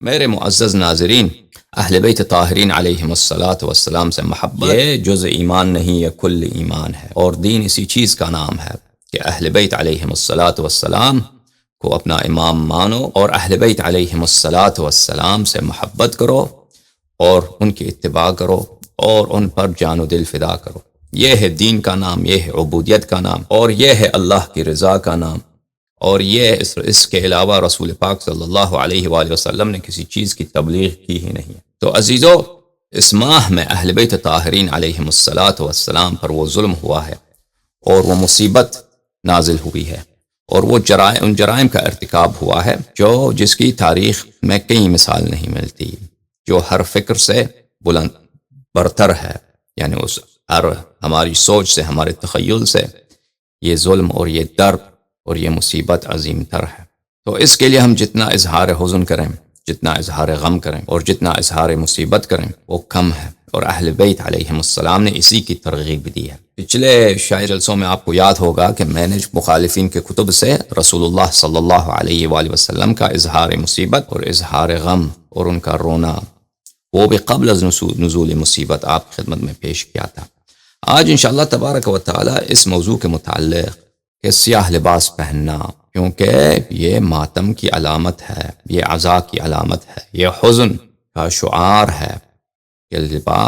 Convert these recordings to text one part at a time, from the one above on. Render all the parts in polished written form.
میرے معزز ناظرین، اہل بیت طاہرین علیہم الصلاۃ والسلام سے محبت یہ جز ایمان نہیں، یہ کل ایمان ہے، اور دین اسی چیز کا نام ہے کہ اہل بیت علیہم الصلاۃ والسلام کو اپنا امام مانو اور اہل بیت علیہم الصلاۃ والسلام سے محبت کرو اور ان کی اتباع کرو اور ان پر جان و دل فدا کرو۔ یہ ہے دین کا نام، یہ ہے عبودیت کا نام، اور یہ ہے اللہ کی رضا کا نام، اور یہ اس کے علاوہ رسول پاک صلی اللہ علیہ وآلہ وسلم نے کسی چیز کی تبلیغ کی ہی نہیں ہے۔ تو عزیزو، اس ماہ میں اہل بیت طاہرین علیہم الصلاۃ والسلام پر وہ ظلم ہوا ہے اور وہ مصیبت نازل ہوئی ہے اور وہ ان جرائم کا ارتکاب ہوا ہے جس کی تاریخ میں کئی مثال نہیں ملتی، جو ہر فکر سے بلند برتر ہے، یعنی اس ہماری سوچ سے، ہمارے تخیل سے یہ ظلم اور یہ درد اور یہ مصیبت عظیم تر ہے۔ تو اس کے لیے ہم جتنا اظہار حزن کریں، جتنا اظہار غم کریں اور جتنا اظہار مصیبت کریں وہ کم ہے، اور اہل بیت علیہم السلام نے اسی کی ترغیب بھی دی ہے۔ پچھلے شاید جلسوں میں آپ کو یاد ہوگا کہ میں نے مخالفین کے کتب سے رسول اللہ صلی اللہ علیہ وآلہ وسلم کا اظہار مصیبت اور اظہار غم اور ان کا رونا، وہ بھی قبل از نزول مصیبت، آپ کی خدمت میں پیش کیا تھا۔ آج انشاءاللہ تبارک و تعالی اس موضوع کے متعلق کہ سیاہ لباس پہننا، کیونکہ یہ ماتم کی علامت ہے، یہ عزا کی علامت ہے، یہ حزن کا شعار ہے کہ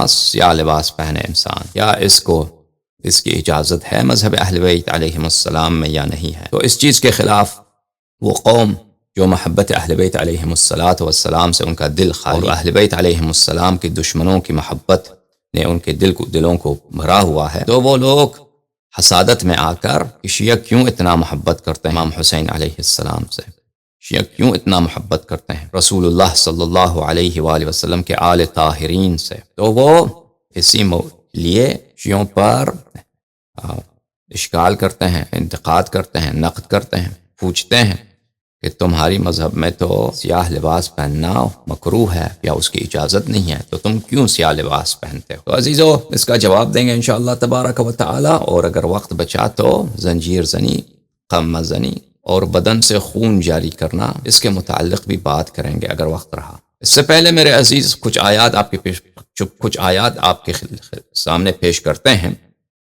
سیاہ لباس پہنے انسان، یا اس کی اجازت ہے مذہب اہل بیت علیہم السلام میں یا نہیں ہے۔ تو اس چیز کے خلاف وہ قوم جو محبت اہل بیت علیہم الصلاۃ والسلام سے ان کا دل خالی، اور اہل بیت علیہم السلام کے دشمنوں کی محبت نے ان کے دلوں کو بھرا ہوا ہے، تو وہ لوگ حسادت میں آ کر کہ شیعہ کیوں اتنا محبت کرتے ہیں امام حسین علیہ السلام سے، شیعہ کیوں اتنا محبت کرتے ہیں رسول اللہ صلی اللہ علیہ وآلہ وسلم کے آل طاہرین سے، تو وہ اسی لیے شیعوں پر اشکال کرتے ہیں، انتقاد کرتے ہیں، نقد کرتے ہیں، پوچھتے ہیں کہ تمہاری مذہب میں تو سیاہ لباس پہننا مکروہ ہے یا اس کی اجازت نہیں ہے، تو تم کیوں سیاہ لباس پہنتے ہو؟ تو عزیزو، اس کا جواب دیں گے انشاءاللہ تبارک و تعالی، اور اگر وقت بچا تو زنجیر زنی، قمہ زنی اور بدن سے خون جاری کرنا، اس کے متعلق بھی بات کریں گے اگر وقت رہا۔ اس سے پہلے میرے عزیز کچھ آیات آپ کے سامنے پیش کرتے ہیں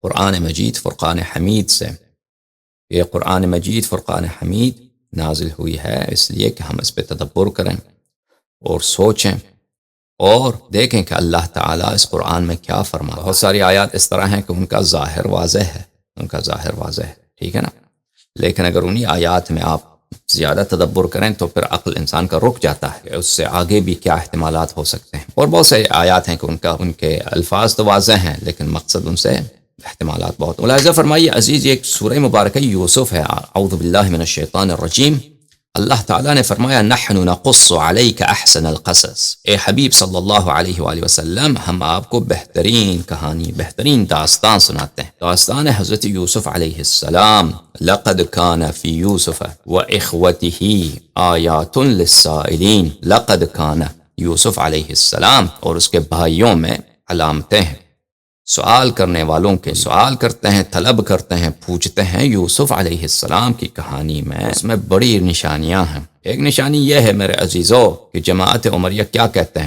قرآن مجید فرقان حمید سے۔ یہ قرآن مجید فرقان حمید نازل ہوئی ہے اس لیے کہ ہم اس پہ تدبر کریں اور سوچیں اور دیکھیں کہ اللہ تعالیٰ اس قرآن میں کیا فرما۔ بہت ساری آیات اس طرح ہیں کہ ان کا ظاہر واضح ہے، ٹھیک ہے نا، لیکن اگر انہی آیات میں آپ زیادہ تدبر کریں تو پھر عقل انسان کا رک جاتا ہے کہ اس سے آگے بھی کیا احتمالات ہو سکتے ہیں، اور بہت سے آیات ہیں کہ ان کے الفاظ تو واضح ہیں لیکن مقصد ان سے احتمالات بہت۔ ملاحظہ فرمائیے عزیز، یہ ایک سورہ مبارکہ یوسف ہے، اعوذ باللہ من الشیطان الرجیم۔ اللہ تعالیٰ نے فرمایا نحن نقص علیک احسن القصص، اے حبیب صلی اللہ علیہ وآلہ وسلم، ہم آپ کو بہترین کہانی، بہترین داستان سناتے ہیں، داستان حضرت یوسف علیہ السلام۔ لقد کان فی یوسف واخوتہ آیات للسائلین، لقد کان یوسف علیہ السلام اور اس کے بھائیوں میں علامتیں ہیں سوال کرنے والوں کے، سوال کرتے ہیں، طلب کرتے ہیں، پوچھتے ہیں یوسف علیہ السلام کی کہانی میں، اس میں بڑی نشانیاں ہیں۔ ایک نشانی یہ ہے میرے عزیزو کہ جماعت عمریہ کیا کہتے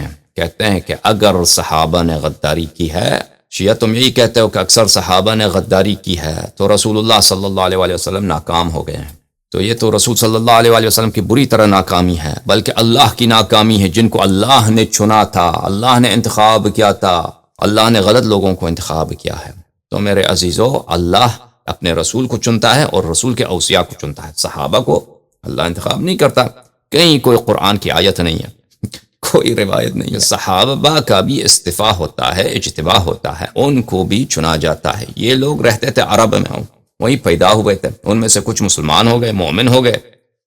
ہیں کہ اگر صحابہ نے غداری کی ہے، شیعہ تم یہی کہتے ہو کہ اکثر صحابہ نے غداری کی ہے تو رسول اللہ صلی اللہ علیہ وآلہ وسلم ناکام ہو گئے ہیں، تو یہ تو رسول صلی اللہ علیہ وآلہ وسلم کی بری طرح ناکامی ہے، بلکہ اللہ کی ناکامی ہے، جن کو اللہ نے چنا تھا، اللہ نے انتخاب کیا تھا، اللہ نے غلط لوگوں کو انتخاب کیا ہے۔ تو میرے عزیزو، اللہ اپنے رسول کو چنتا ہے اور رسول کے اوصیاء کو چنتا ہے، صحابہ کو اللہ انتخاب نہیں کرتا۔ کہیں کوئی قرآن کی آیت نہیں ہے، کوئی روایت نہیں ہے، صحابہ کا بھی استفاء ہوتا ہے، اجتباء ہوتا ہے، ان کو بھی چنا جاتا ہے۔ یہ لوگ رہتے تھے عرب میں، وہیں پیدا ہوئے تھے، ان میں سے کچھ مسلمان ہو گئے، مومن ہو گئے،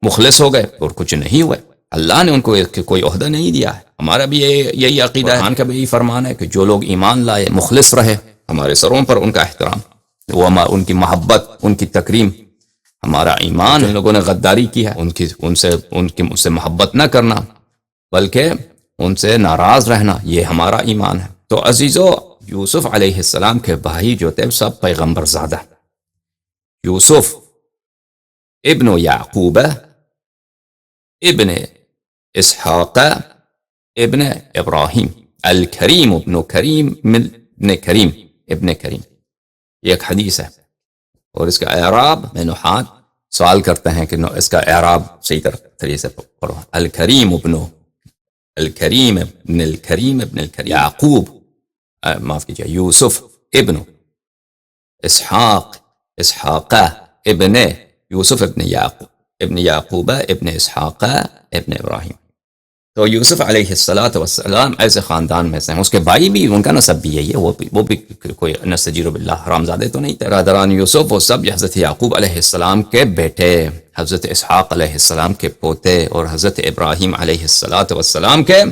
مخلص ہو گئے، اور کچھ نہیں ہوئے، اللہ نے ان کو کوئی عہدہ نہیں دیا ہے۔ ہمارا بھی یہی عقیدہ ہے، قرآن کا بھی یہی فرمان ہے کہ جو لوگ ایمان لائے، مخلص رہے، ہمارے سروں پر ان کا احترام، ان کی محبت، ان کی تکریم ہمارا ایمان۔ ان لوگوں نے غداری کی ہے، ان سے محبت نہ کرنا بلکہ ان سے ناراض رہنا، یہ ہمارا ایمان ہے۔ تو عزیزو، یوسف علیہ السلام کے بھائی جو تھے سب پیغمبر زادہ، یوسف ابن یعقوب ابن اسحاق ابن ابراہیم، الکریم ابن کریم من ابن کریم، ابن کریم، یہ ایک حدیث ہے، اور اس کا اعراب میں نحات سوال کرتے ہیں کہ اس کا اعراب صحیح طریقے سے پڑھو. الکریم ابن، الکریم ابن الکریم ابن الکریم، یعقوب، معاف کیجیے، یوسف ابن اسحاق، اسحاق ابن یوسف ابن یعقوب، ابن یعقوب ابن اسحاق ابن ابراہیم. تو یوسف علیہ السلام ایسے خاندان میں سے ہیں. اس کے بھائی بھی، ان کا نسب بھی یہی ہے، وہ بھی کوئی نستجیر باللہ حرامزادے تو نہیں تھے. برادران یوسف وہ سب حضرت یعقوب علیہ السلام کے بیٹے، حضرت اسحاق علیہ السلام کے پوتے، اور حضرت ابراہیم علیہ السلام کے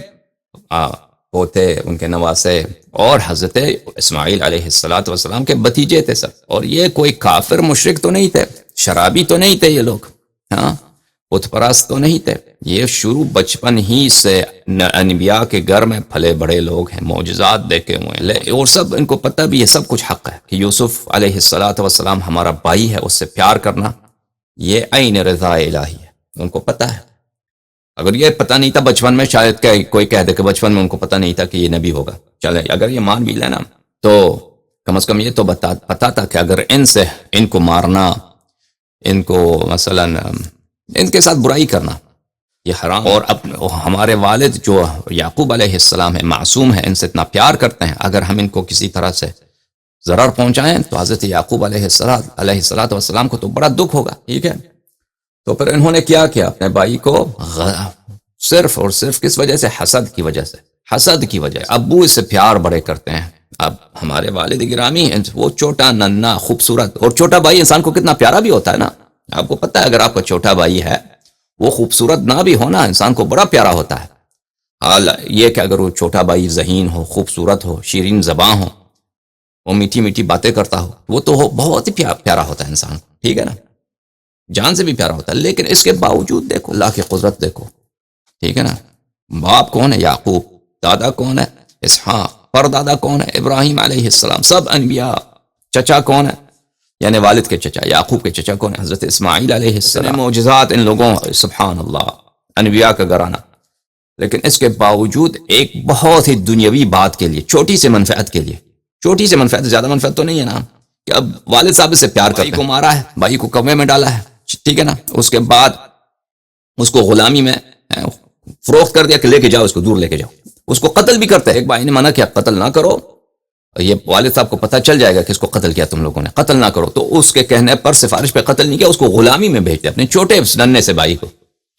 پوتے، ان کے نواسے، اور حضرت اسماعیل علیہ السلام کے بھتیجے تھے سب. اور یہ کوئی کافر مشرک تو نہیں تھے، شرابی تو نہیں تھے یہ لوگ، ہاں، بت پرست تو نہیں تھے. یہ شروع بچپن ہی سے انبیاء کے گھر میں پھلے بڑے لوگ ہیں، معجزات دیکھے ہوئے ہیں، اور سب ان کو پتہ بھی ہے، سب کچھ حق ہے کہ یوسف علیہ السلام ہمارا بھائی ہے، اس سے پیار کرنا یہ عین رضا الہی ہے، ان کو پتہ ہے. اگر یہ پتہ نہیں تھا بچپن میں، شاید کہ کوئی کہہ دے کہ بچپن میں ان کو پتہ نہیں تھا کہ یہ نبی ہوگا، چلے اگر یہ مان بھی لینا تو کم از کم یہ تو پتہ تھا کہ اگر ان کو مارنا، ان کو مثلا ان کے ساتھ برائی کرنا یہ حرام، اور ہمارے والد جو یعقوب علیہ السلام ہے، معصوم ہے، ان سے اتنا پیار کرتے ہیں، اگر ہم ان کو کسی طرح سے ضرر پہنچائیں تو حضرت یعقوب علیہ السلام کو تو بڑا دکھ ہوگا. ٹھیک ہے، تو پھر انہوں نے کیا کیا اپنے بھائی کو صرف اور صرف کس وجہ سے؟ حسد کی وجہ سے. حسد کی وجہ سے ابو اس سے پیار بڑے کرتے ہیں. اب ہمارے والد گرامی ہیں، وہ چھوٹا ننھا خوبصورت، اور چھوٹا بھائی انسان کو کتنا پیارا بھی ہوتا ہے نا، آپ کو پتہ ہے اگر آپ کا چھوٹا بھائی ہے وہ خوبصورت نہ بھی ہونا انسان کو بڑا پیارا ہوتا ہے. حال یہ کہ اگر وہ چھوٹا بھائی ذہین ہو، خوبصورت ہو، شیرین زباں ہو، وہ میٹھی میٹھی باتیں کرتا ہو، وہ تو بہت ہی پیارا ہوتا ہے انسان کو. ٹھیک ہے نا، جان سے بھی پیارا ہوتا ہے. لیکن اس کے باوجود دیکھو اللہ کی قدرت دیکھو. ٹھیک ہے نا، باپ کون ہے؟ یعقوب. دادا کون ہے؟ اسحاق. پر دادا کون ہے؟ ابراہیم علیہ السلام. سب انبیاء. چچا کون ہے؟ یعنی والد کے چچا یعقوب کے چچا کون ہے؟ حضرت اسماعیل علیہ السلام. معجزات ان لوگوں، سبحان اللہ، انبیاء کا گھرانہ. لیکن اس کے باوجود ایک بہت ہی دنیاوی بات کے لیے، چھوٹی سی منفعت کے لیے، چھوٹی سی منفعت، زیادہ منفعت تو نہیں ہے نا، کہ اب والد صاحب سے پیار کرتے ہیں، بھائی کو مارا ہے، بھائی کو کوے میں ڈالا ہے، ٹھیک ہے نا، اس کے بعد اس کو غلامی میں فروخت کر دیا کہ لے کے جاؤ، اس کو دور لے کے جاؤ. اس کو قتل بھی کرتے ہیں. ایک بھائی نے منع کیا قتل نہ کرو، یہ والد صاحب کو پتہ چل جائے گا کہ اس کو قتل کیا تم لوگوں نے، قتل نہ کرو. تو اس کے کہنے پر سفارش پہ قتل نہیں کیا، اس کو غلامی میں بھیج دیا اپنے چھوٹے ننھے سے بھائی کو.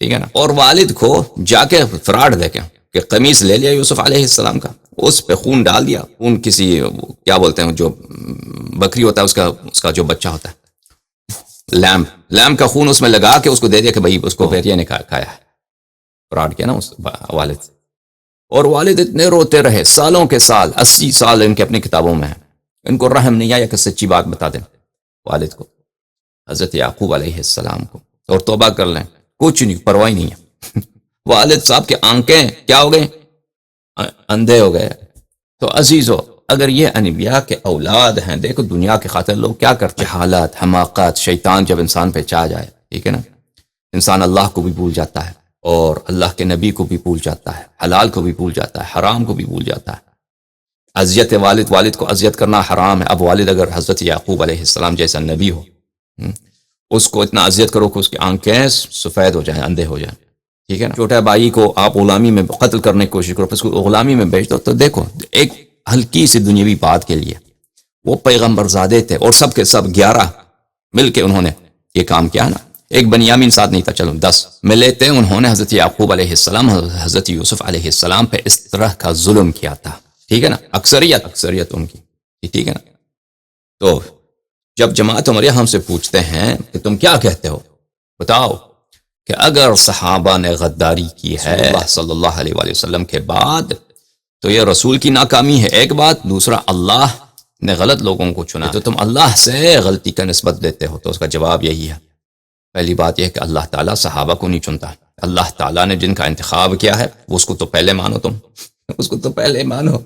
ٹھیک ہے نا، اور والد کو جا کے فراڈ دے کے کہ قمیص لے لیا یوسف علیہ السلام کا، اس پہ خون ڈال دیا، خون کسی کیا بولتے ہیں جو بکری ہوتا ہے اس کا جو بچہ ہوتا ہے، لیمب کا خون اس میں لگا کے اس کو دے دیا کہ بھائی اس کو بیٹیا نے کھایا ہے. فراڈ کیا نا اس والد سے. اور والد اتنے روتے رہے سالوں کے سال، 80 سال ان کے اپنی کتابوں میں ہیں. ان کو رحم نہیں آیا کہ سچی بات بتا دیں والد کو، حضرت یعقوب علیہ السلام کو، اور توبہ کر لیں. کچھ نہیں، پرواہ نہیں ہے. والد صاحب کے آنکھیں کیا ہو گئے؟ اندھے ہو گئے. تو عزیزو، اگر یہ انبیاء کے اولاد ہیں، دیکھو دنیا کے خاطر لوگ کیا کرتے ہیں، حالات، حماقت، شیطان جب انسان پہ چاہ جائے، ٹھیک ہے نا، انسان اللہ کو بھی بھول جاتا ہے، اور اللہ کے نبی کو بھی بھول جاتا ہے، حلال کو بھی بھول جاتا ہے، حرام کو بھی بھول جاتا ہے. اذیت والد کو اذیت کرنا حرام ہے. اب والد اگر حضرت یعقوب علیہ السلام جیسا نبی ہو، اس کو اتنا اذیت کرو کہ اس کی آنکھیں سفید ہو جائیں، اندھے ہو جائیں. ٹھیک ہے نا، چھوٹے بھائی کو آپ غلامی میں قتل کرنے کی کوشش کرو، پھر اس کو غلامی میں بھیج دو. تو دیکھو ایک ہلکی سی دنیاوی بات کے لیے وہ پیغمبر زادے تھے، اور سب کے سب 11 مل کے انہوں نے یہ کام کیا نا. ایک بنیامین ساتھ نہیں تھا، چلو 10 ملے تھے. انہوں نے حضرت یعقوب علیہ السلام، حضرت یوسف علیہ السلام پہ اس طرح کا ظلم کیا تھا. ٹھیک ہے نا، اکثریت ان کی. ٹھیک ہے نا. تو جب جماعت عمریہ ہم سے پوچھتے ہیں کہ تم کیا کہتے ہو، بتاؤ کہ اگر صحابہ نے غداری کی ہے صلی اللہ علیہ وآلہ وسلم کے بعد تو یہ رسول کی ناکامی ہے، ایک بات. دوسرا، اللہ نے غلط لوگوں کو چنا، تو تم اللہ سے غلطی کا نسبت دیتے ہو. تو اس کا جواب یہی ہے، پہلی بات یہ ہے کہ اللہ تعالیٰ صحابہ کو نہیں چنتا. اللہ تعالیٰ نے جن کا انتخاب کیا ہے اس کو تو پہلے مانو، تم اس کو تو پہلے مانو.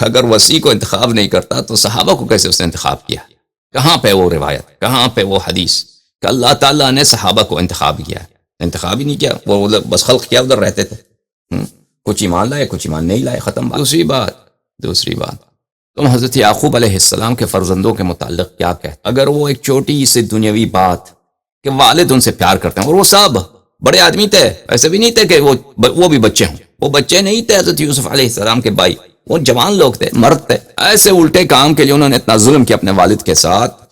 اگر وسیع کو انتخاب نہیں کرتا تو صحابہ کو کیسے اس نے انتخاب کیا؟ کہاں پہ وہ روایت، کہاں پہ وہ حدیث کہ اللہ تعالیٰ نے صحابہ کو انتخاب کیا؟ انتخاب ہی نہیں کیا، وہ بس خلق کیا، ادھر رہتے تھے. کچھ ایمان لائے کچھ ایمان نہیں لائے، ختم بات۔ دوسری بات تم حضرت یعقوب علیہ السلام کے فرزندوں کے متعلق کیا کہتے؟ اگر وہ ایک چھوٹی سی دنیاوی بات کہ والد ان سے پیار کرتے ہیں، اور وہ سب بڑے آدمی تھے، ایسے بھی نہیں تھے کہ وہ بھی بچے ہوں، وہ بچے نہیں تھے حضرت یوسف علیہ السلام کے بھائی، وہ جوان لوگ تھے، مرد تھے، ایسے الٹے کام کے لیے انہوں نے اتنا ظلم کیا اپنے والد کے ساتھ،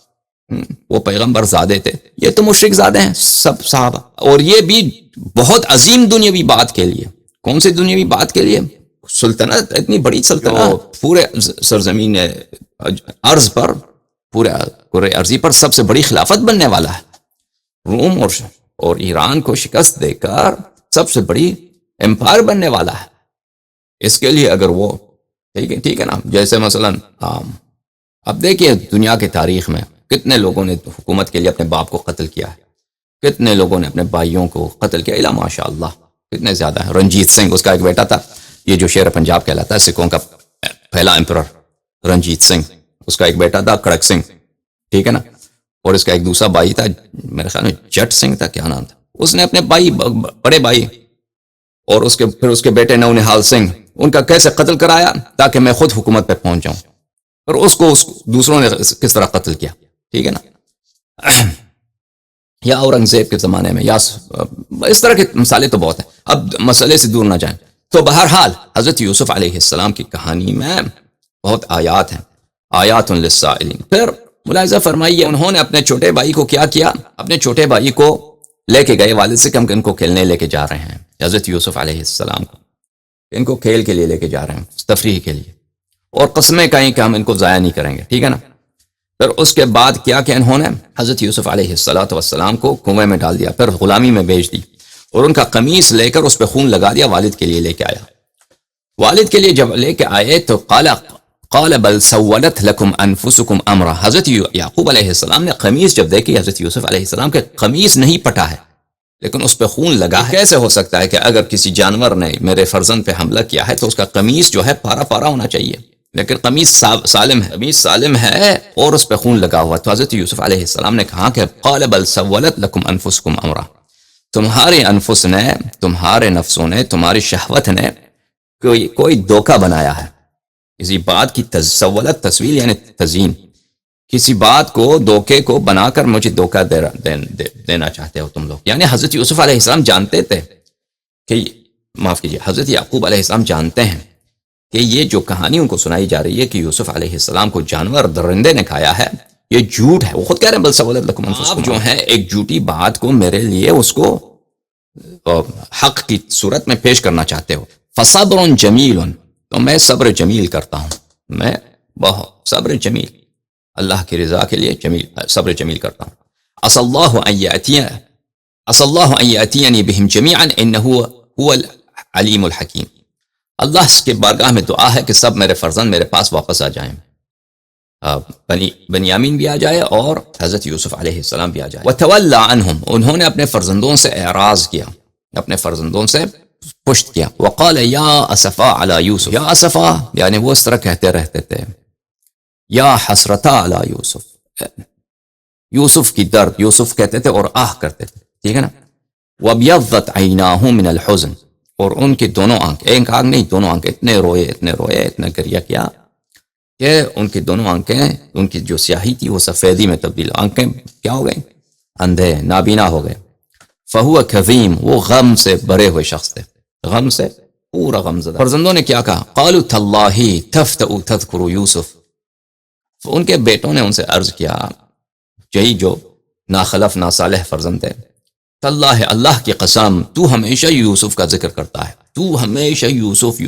وہ پیغمبر زادے تھے، یہ تو مشرک زادے ہیں سب صحابہ، اور یہ بھی بہت عظیم دنیاوی بات کے لیے۔ کون سی دنیاوی بات کے لیے؟ سلطنت، اتنی بڑی سلطنت، پورے سرزمین ارض پر، پورے کرۂ ارضی پر سب سے بڑی خلافت بننے والا ہے، روم اور ایران کو شکست دے کر سب سے بڑی امپائر بننے والا ہے۔ اس کے لیے اگر وہ ٹھیک ہے نا، جیسے مثلا اب دیکھیے دنیا کی تاریخ میں کتنے لوگوں نے حکومت کے لیے اپنے باپ کو قتل کیا ہے، کتنے لوگوں نے اپنے بھائیوں کو قتل کیا، الا ماشاء اللہ کتنے زیادہ ہیں۔ رنجیت سنگھ، اس کا ایک بیٹا تھا، یہ جو شیر پنجاب کہلاتا ہے، سکھوں کا پہلا امپرر رنجیت سنگھ، اس کا ایک بیٹا تھا کڑک سنگھ، ٹھیک ہے نا، اور اس کا ایک دوسرا بھائی تھا، میرے خیال میں جٹ سنگھ تھا، کیا نام تھا، اس نے اپنے بڑے بھائی اور پھر اس کے بیٹے نونہال سنگھ، ان کا کیسے قتل کرایا تاکہ میں خود حکومت پہ پہنچ جاؤں، اور اس کو دوسروں نے کس طرح قتل کیا، ٹھیک ہے نا، یا اورنگزیب کے زمانے میں، یا اس طرح کے مثالیں تو بہت ہیں، اب مسئلے سے دور نہ جائیں۔ تو بہرحال حضرت یوسف علیہ السلام کی کہانی میں بہت آیات ہیں، آیات للسائلین۔ پھر ملاحظہ فرمائیے انہوں نے اپنے چھوٹے بھائی کو کیا کیا، اپنے چھوٹے بھائی کو لے کے گئے والد سے کہ ہم ان کو کھیلنے لے کے جا رہے ہیں، حضرت یوسف علیہ السلام کو ان کو کھیل کے لیے لے کے جا رہے ہیں، تفریح کے لیے، اور قسمیں کہیں کہ ہم ان کو ضائع نہیں کریں گے، ٹھیک ہے نا۔ پھر اس کے بعد کیا کہ انہوں نے حضرت یوسف علیہ السلام کو کنویں میں ڈال دیا، پھر غلامی میں بیچ دی، اور ان کا قمیص لے کر اس پہ خون لگا دیا، والد کے لیے لے کے آیا۔ والد کے لیے جب لے کے آئے تو قال بل سولت لکم انفسکم امرا، حضرت یعقوب علیہ السلام نے قمیص جب دیکھی حضرت یوسف علیہ السلام کے قمیص نہیں پٹا ہے لیکن اس پہ خون لگا ہے، کیسے ہو سکتا ہے کہ اگر کسی جانور نے میرے فرزند پہ حملہ کیا ہے تو اس کا قمیص جو ہے پارا پارا ہونا چاہیے، لیکن قمیص سالم ہے اور اس پہ خون لگا ہوا۔ تو حضرت یوسف علیہ السلام نے کہا کہ قال بل سولت لکم انفسکم امرا، تمہارے انفس نے، تمہارے نفسوں نے، تمہاری شہوت نے کوئی دھوکہ بنایا ہے، کسی بات کی سولت تصویر یعنی تزیین، کسی بات کو دھوکے کو بنا کر مجھے دھوکہ دینا چاہتے ہو تم لوگ۔ یعنی حضرت یوسف علیہ السلام جانتے تھے کہ، معاف کیجیے، حضرت یعقوب علیہ السلام جانتے ہیں کہ یہ جو کہانی ان کو سنائی جا رہی ہے کہ یوسف علیہ السلام کو جانور درندے نے کھایا ہے، یہ جھوٹ ہے۔ وہ خود کہہ رہے ہیں بل سولت لکم انفسکم، آپ جو ہے ایک جھوٹی بات کو میرے لیے اس کو حق کی صورت میں پیش کرنا چاہتے ہو۔ فصبر جمیل، تو میں صبر جمیل کرتا ہوں، میں بہت صبر جمیل، اللہ کی رضا کے لیے صبر جمیل کرتا ہوں۔ عسى الله ان ياتيني بهم جميعا انه هو العليم الحكيم، اللہ کے بارگاہ میں دعا ہے کہ سب میرے فرزند میرے پاس واپس آ جائیں، بنیامین بھی آ جائے اور حضرت یوسف علیہ السلام بھی آ جائے۔ وتولى عنهم، انہوں نے اپنے فرزندوں سے اعراض کیا، اپنے فرزندوں سے پشت کیا۔ وقال یا اسفا علی یوسف، یا اسفا یعنی وہ اس طرح کہتے رہتے تھے، یا حسرتا علی یوسف، یوسف کی درد، یوسف کہتے تھے اور آہ کرتے تھے، ٹھیک ہے نا۔ وابیضت عیناہ من الحزن، اور ان کی دونوں آنکھ، ایک آنکھ نہیں دونوں آنکھ، اتنے روئے اتنا گریہ کیا کہ ان کی دونوں آنکھیں، ان کی جو سیاہی تھی وہ سفیدی میں تبدیل، آنکھیں کیا ہو گئیں؟ اندھے، نابینا ہو گئے۔ فہو کظیم، وہ غم سے بھرے ہوئے شخص تھے، غم سے پورا غم زدہ۔ فرزندوں نے کیا کہا؟ قالوا تاللہ تفتأ تذکر یوسف، ان کے بیٹوں نے ان سے عرض کیا، یہی جو ناخلف ناصالح فرزند تھے، تاللہ اللہ کی قسم تو ہمیشہ یوسف کا ذکر کرتا ہے، تو ہمیشہ یوسف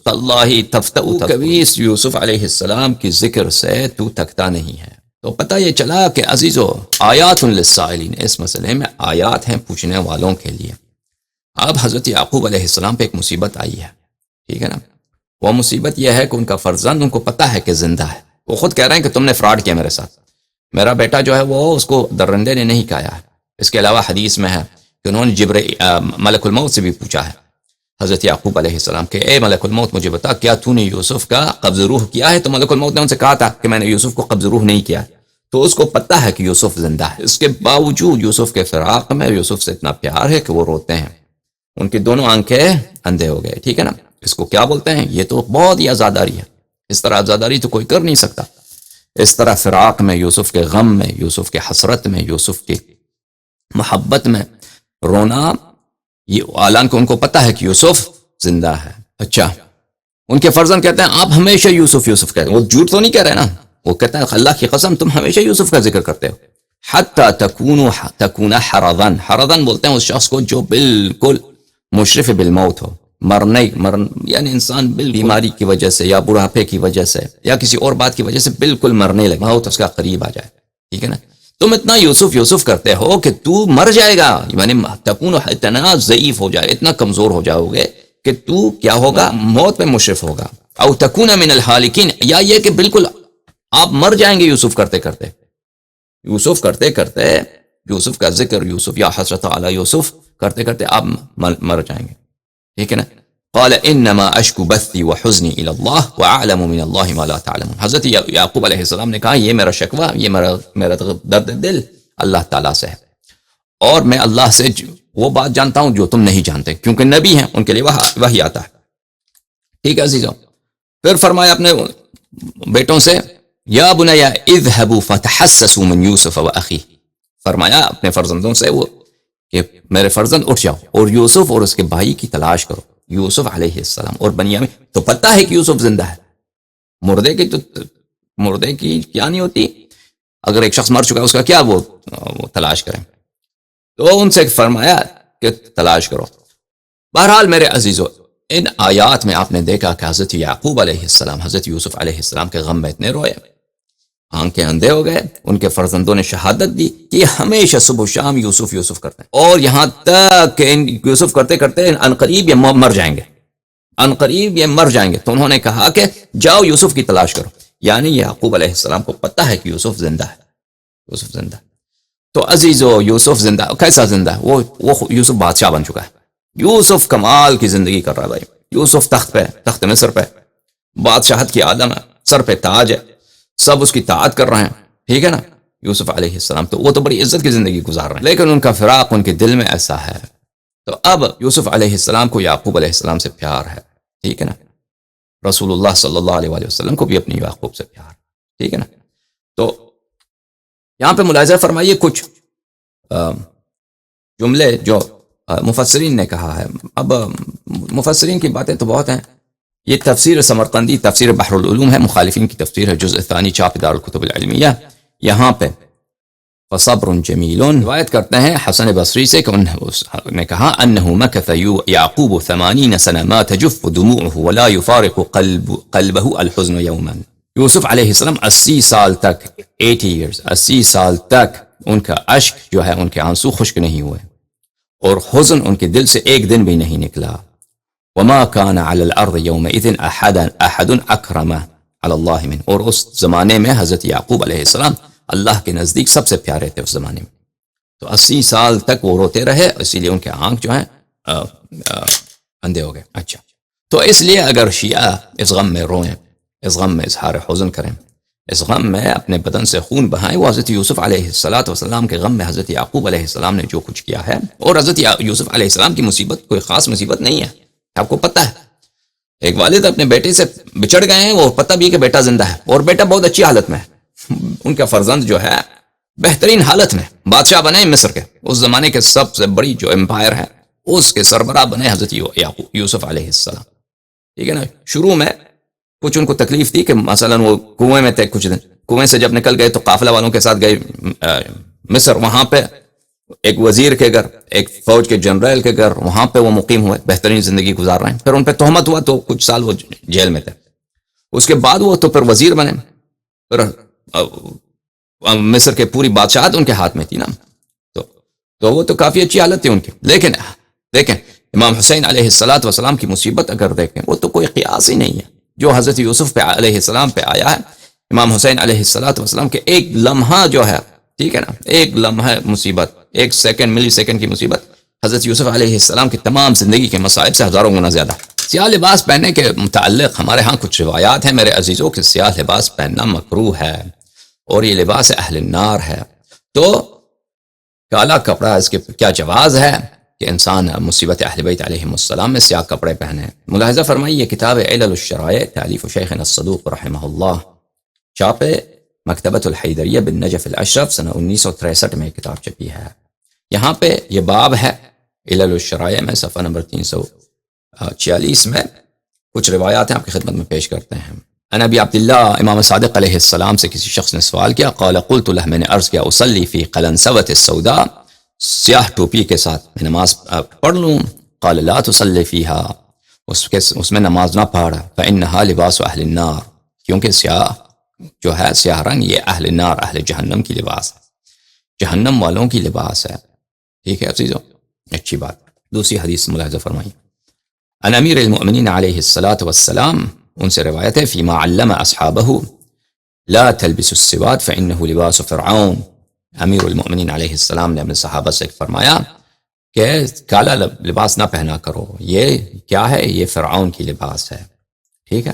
تاللہ تفتأ، کبھی اس یوسف علیہ السلام کی ذکر سے تو تکتا نہیں ہے۔ تو پتہ یہ چلا کہ عزیزو آیات للسائلین، اس مسئلے میں آیات ہیں پوچھنے والوں کے لیے۔ اب حضرت یعقوب علیہ السلام پہ ایک مصیبت آئی ہے، ٹھیک ہے نا، وہ مصیبت یہ ہے کہ ان کا فرزند ان کو پتہ ہے کہ زندہ ہے، وہ خود کہہ رہے ہیں کہ تم نے فراڈ کیا میرے ساتھ، میرا بیٹا جو ہے وہ اس کو درندے نے نہیں کھایا ہے۔ اس کے علاوہ حدیث میں ہے کہ انہوں نے ملک الموت سے بھی پوچھا ہے حضرت یعقوب علیہ السلام کہ اے ملک الموت مجھے بتا کیا تو نے یوسف کا قبض روح کیا ہے؟ تو ملک الموت نے ان سے کہا تھا کہ میں نے یوسف کو قبض روح نہیں کیا، تو اس کو پتہ ہے کہ یوسف زندہ ہے، اس کے باوجود یوسف کے فراق میں یوسف سے اتنا پیار ہے کہ وہ روتے ہیں ان کی دونوں آنکھیں اندھے ہو گئے. ٹھیک ہے نا. اس کو کیا بولتے ہیں؟ یہ تو بہت ہی عزاداری ہے. اس طرح عزاداری تو کوئی کر نہیں سکتا. اس طرح فراق میں، یوسف کے غم میں، یوسف کے حسرت میں، یوسف کی محبت میں رونا، یہ حالانکہ ان کو پتہ ہے کہ یوسف زندہ ہے. اچھا، ان کے فرزند کہتے ہیں آپ ہمیشہ یوسف یوسف کہتے ہیں. وہ جھوٹ تو نہیں کہہ رہے نا، وہ کہتے ہیں اللہ کی قسم تم ہمیشہ یوسف کا ذکر کرتے ہو. حتی تکون حرضن، حرضن بولتے ہیں اس شخص کو جو بالکل مشرف بالموت ہو، یعنی انسان بیماری کی وجہ سے یا بڑھاپے کی وجہ سے یا کسی اور بات کی وجہ سے بالکل مرنے لگے، موت اس کا قریب آ جائے. ٹھیک ہے نا. تم اتنا یوسف یوسف کرتے ہو کہ تو مر جائے گا، یعنی تکون اتنا ضعیف ہو جائے، اتنا کمزور ہو جاؤ گے کہ تو کیا ہوگا؟ موت پہ مشرف ہوگا. او تکون من الحالکین، یا یہ کہ بالکل آپ مر جائیں گے یوسف کرتے کرتے، یوسف کرتے کرتے، یوسف کا ذکر، یوسف یا حسرت علی یوسف کرتے کرتے آپ مر جائیں گے. ٹھیک ہے نا. قال انما اشکو بثی وحزنی الی اللہ واعلم من اللہ ما لا تعلمون. حضرت یعقوب علیہ السلام نے کہا یہ میرا شکوہ، یہ میرا درد دل اللہ تعالیٰ سے ہے، اور میں اللہ سے وہ بات جانتا ہوں جو تم نہیں جانتے، کیونکہ نبی ہیں، ان کے لیے وحی آتا ہے. ٹھیک ہے عزیزوں. پھر فرمایا اپنے بیٹوں سے یا بنیا اذهبوا فتحسسوا من یوسف واخیہ، فرمایا اپنے فرزندوں سے وہ کہ میرے فرزند اٹھ جاؤ اور یوسف اور اس کے بھائی کی تلاش کرو، یوسف علیہ السلام اور بنیامین. تو پتہ ہے کہ یوسف زندہ ہے. مردے کی کیا نہیں ہوتی، اگر ایک شخص مر چکا ہے اس کا کیا وہ تلاش کریں. تو ان سے فرمایا کہ تلاش کرو. بہرحال میرے عزیزو، ان آیات میں آپ نے دیکھا کہ حضرت یعقوب علیہ السلام حضرت یوسف علیہ السلام کے غم میں اتنے روئے، آنکھیں اندھے ہو گئے. ان کے فرزندوں نے شہادت دی کہ یہ ہمیشہ صبح و شام یوسف یوسف کرتے ہیں، اور یہاں تک کہ یوسف کرتے کرتے عنقریب یہ مر جائیں گے، عنقریب یہ مر جائیں گے. تو انہوں نے کہا کہ جاؤ یوسف کی تلاش کرو. یعنی یعقوب علیہ السلام کو پتہ ہے کہ یوسف زندہ ہے، یوسف زندہ. تو عزیزو، یوسف زندہ. کیسا زندہ ہے؟ وہ یوسف بادشاہ بن چکا ہے. یوسف کمال کی زندگی کر رہا ہے بھائی. یوسف تخت مصر پہ بادشاہت کی عالم ہے، سر پہ تاج ہے، سب اس کی طاعت کر رہے ہیں. ٹھیک ہے نا. یوسف علیہ السلام تو وہ تو بڑی عزت کی زندگی گزار رہے ہیں، لیکن ان کا فراق ان کے دل میں ایسا ہے. تو اب یوسف علیہ السلام کو یعقوب علیہ السلام سے پیار ہے. ٹھیک ہے نا. رسول اللہ صلی اللہ علیہ وآلہ وسلم کو بھی اپنی یعقوب سے پیار. ٹھیک ہے نا. تو یہاں پہ ملاحظہ فرمائیے کچھ جملے جو مفسرین نے کہا ہے. اب مفسرین کی باتیں تو بہت ہیں. یہ تفسیر سمرقندی، تفسیر بحر العلوم ہے، مخالفین کی تفسیر ہے، جزء ثانی، چاپ دار الکتب العلمیہ. یہاں پہ فصبر جمیل روایت کرتے ہیں حسن بصری سے کہ انہوں نے کہا انہو مکث یعقوب 80 سنہ ما تجف دموعه ولا يفارق قلبه الحزن یوما. یوسف علیہ السلام 80 سال تک، 80 سال تک ان کا اشک جو ہے، ان کے آنسو خشک نہیں ہوئے، اور حزن ان کے دل سے ایک دن بھی نہیں نکلا. وما كان على الارض يومئذ احد اکرم على الله من. اور اس زمانے میں حضرت یعقوب علیہ السلام اللہ کے نزدیک سب سے پیارے تھے اس زمانے میں. تو 80 سال تک وہ روتے رہے، اسی لیے ان کے آنکھ جو ہیں اندھے ہو گئے. اچھا، تو اس لیے اگر شیعہ اس غم میں روئیں، اس غم میں اظہار حزن کریں، اس غم میں اپنے بدن سے خون بہائیں، وہ حضرت یوسف علیہ السلام کے غم میں حضرت یعقوب علیہ السلام نے جو کچھ کیا ہے. اور حضرت یوسف علیہ السلام کی مصیبت کوئی خاص مصیبت نہیں ہے، آپ کو پتہ ہے. ایک والد اپنے بیٹے سے بچڑ گئے ہیں، وہ پتہ بھی کہ بیٹا زندہ ہے، اور بیٹا بہت اچھی حالت میں ہے. ان کا فرزند جو ہے بہترین حالت میں بادشاہ بنے مصر کے، اس زمانے کے سب سے بڑی جو امپائر ہے اس کے سربراہ بنے حضرت یوسف علیہ السلام. ٹھیک ہے نا. شروع میں کچھ ان کو تکلیف تھی کہ مثلا وہ کنویں میں تھے کچھ دن، کنویں سے جب نکل گئے تو قافلہ والوں کے ساتھ گئے مصر. وہاں پہ ایک وزیر کے گھر، ایک فوج کے جنرل کے گھر، وہاں پہ وہ مقیم ہوئے، بہترین زندگی گزار رہے ہیں. پھر ان پہ تہمت ہوا تو کچھ سال وہ جیل میں تھے. اس کے بعد وہ تو پھر وزیر بنے، پھر مصر کے پوری بادشاہت ان کے ہاتھ میں تھی نا. تو وہ تو کافی اچھی حالت تھی ان کی. لیکن دیکھیں امام حسین علیہ السلام کی مصیبت اگر دیکھیں، وہ تو کوئی قیاس ہی نہیں ہے جو حضرت یوسف پہ علیہ السلام پہ آیا ہے. امام حسین علیہ السلام کے ایک لمحہ جو ہے، ٹھیک ہے نا، ایک لمحہ مصیبت، ایک سیکنڈ، ملی سیکنڈ کی مصیبت حضرت یوسف علیہ السلام کی تمام زندگی کے مصائب سے ہزاروں گنا زیادہ. سیاہ لباس پہننے کے متعلق ہمارے ہاں کچھ روایات ہیں میرے عزیزوں کہ سیاہ لباس پہننا مکروہ ہے اور یہ لباس اہل النار ہے. تو کالا کپڑا اس کے کیا جواز ہے کہ انسان مصیبت اہل بیت علیہم السلام میں سیاہ کپڑے پہنے. ملاحظہ فرمائیے یہ کتاب علل الشرائع تالیف شیخنا الصدوق رحمہ اللہ، چاپ مکتبۃ الحیدریہ بن نجف الاشرف سنہ 1963 میں کتاب چھپی ہے. یہاں پہ یہ باب ہے علل الشرائع میں صفحہ نمبر 346 میں کچھ روایات ہیں آپ کی خدمت میں پیش کرتے ہیں. ان ابی عبداللہ امام صادق علیہ السلام سے کسی شخص نے سوال کیا، قال قلت له، میں نے عرض کیا، اصلی فی قلنسوۃ السوداء، سیاہ ٹوپی کے ساتھ میں نماز پڑھ لوں؟ قال لا تصلی فیہا، اس میں نماز نہ پڑھ، فانھا لباس اہل النار، کیونکہ سیاہ جو ہے سیاہ رنگ یہ اہل النار، اہل جہنم کی لباس ہے، جہنم والوں کی لباس ہے. ٹھیک ہے عزیزو، اچھی بات. دوسری حدیث ملاحظہ فرمائیے. ان امیر المؤمنین علیہ الصلاۃ والسلام، ان سے روایت ہے، فیما علم اصحابہ لا تلبسوا السواد فانه لباس فرعون، امیر المؤمنین علیہ السلام نے اپنے صحابہ سے فرمایا کہ کالا لباس نہ پہنا کرو، یہ کیا ہے؟ یہ فرعون کی لباس ہے. ٹھیک ہے.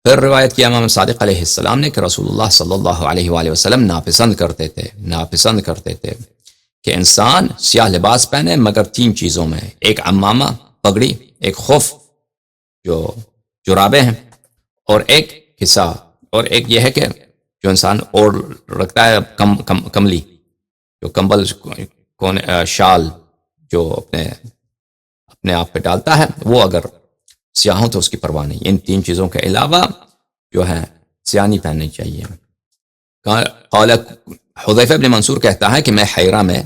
پھر روایت کیا امام صادق علیہ السلام نے کہ رسول اللہ صلی اللہ علیہ وآلہ وسلم ناپسند کرتے تھے کہ انسان سیاہ لباس پہنے مگر 3 چیزوں میں، ایک عمامہ پگڑی، ایک خف جو جرابیں ہیں، اور ایک کسا، اور ایک یہ ہے کہ جو انسان اور رکھتا ہے کملی، جو کمبل شال جو اپنے آپ پہ ڈالتا ہے، وہ اگر سیاہوں تو اس کی پرواہ نہیں. ان 3 چیزوں کے علاوہ جو ہے سیاہ نہیں پہننی چاہیے. قال حذیفہ بن منصور کہتا ہے کہ میں حیرہ میں،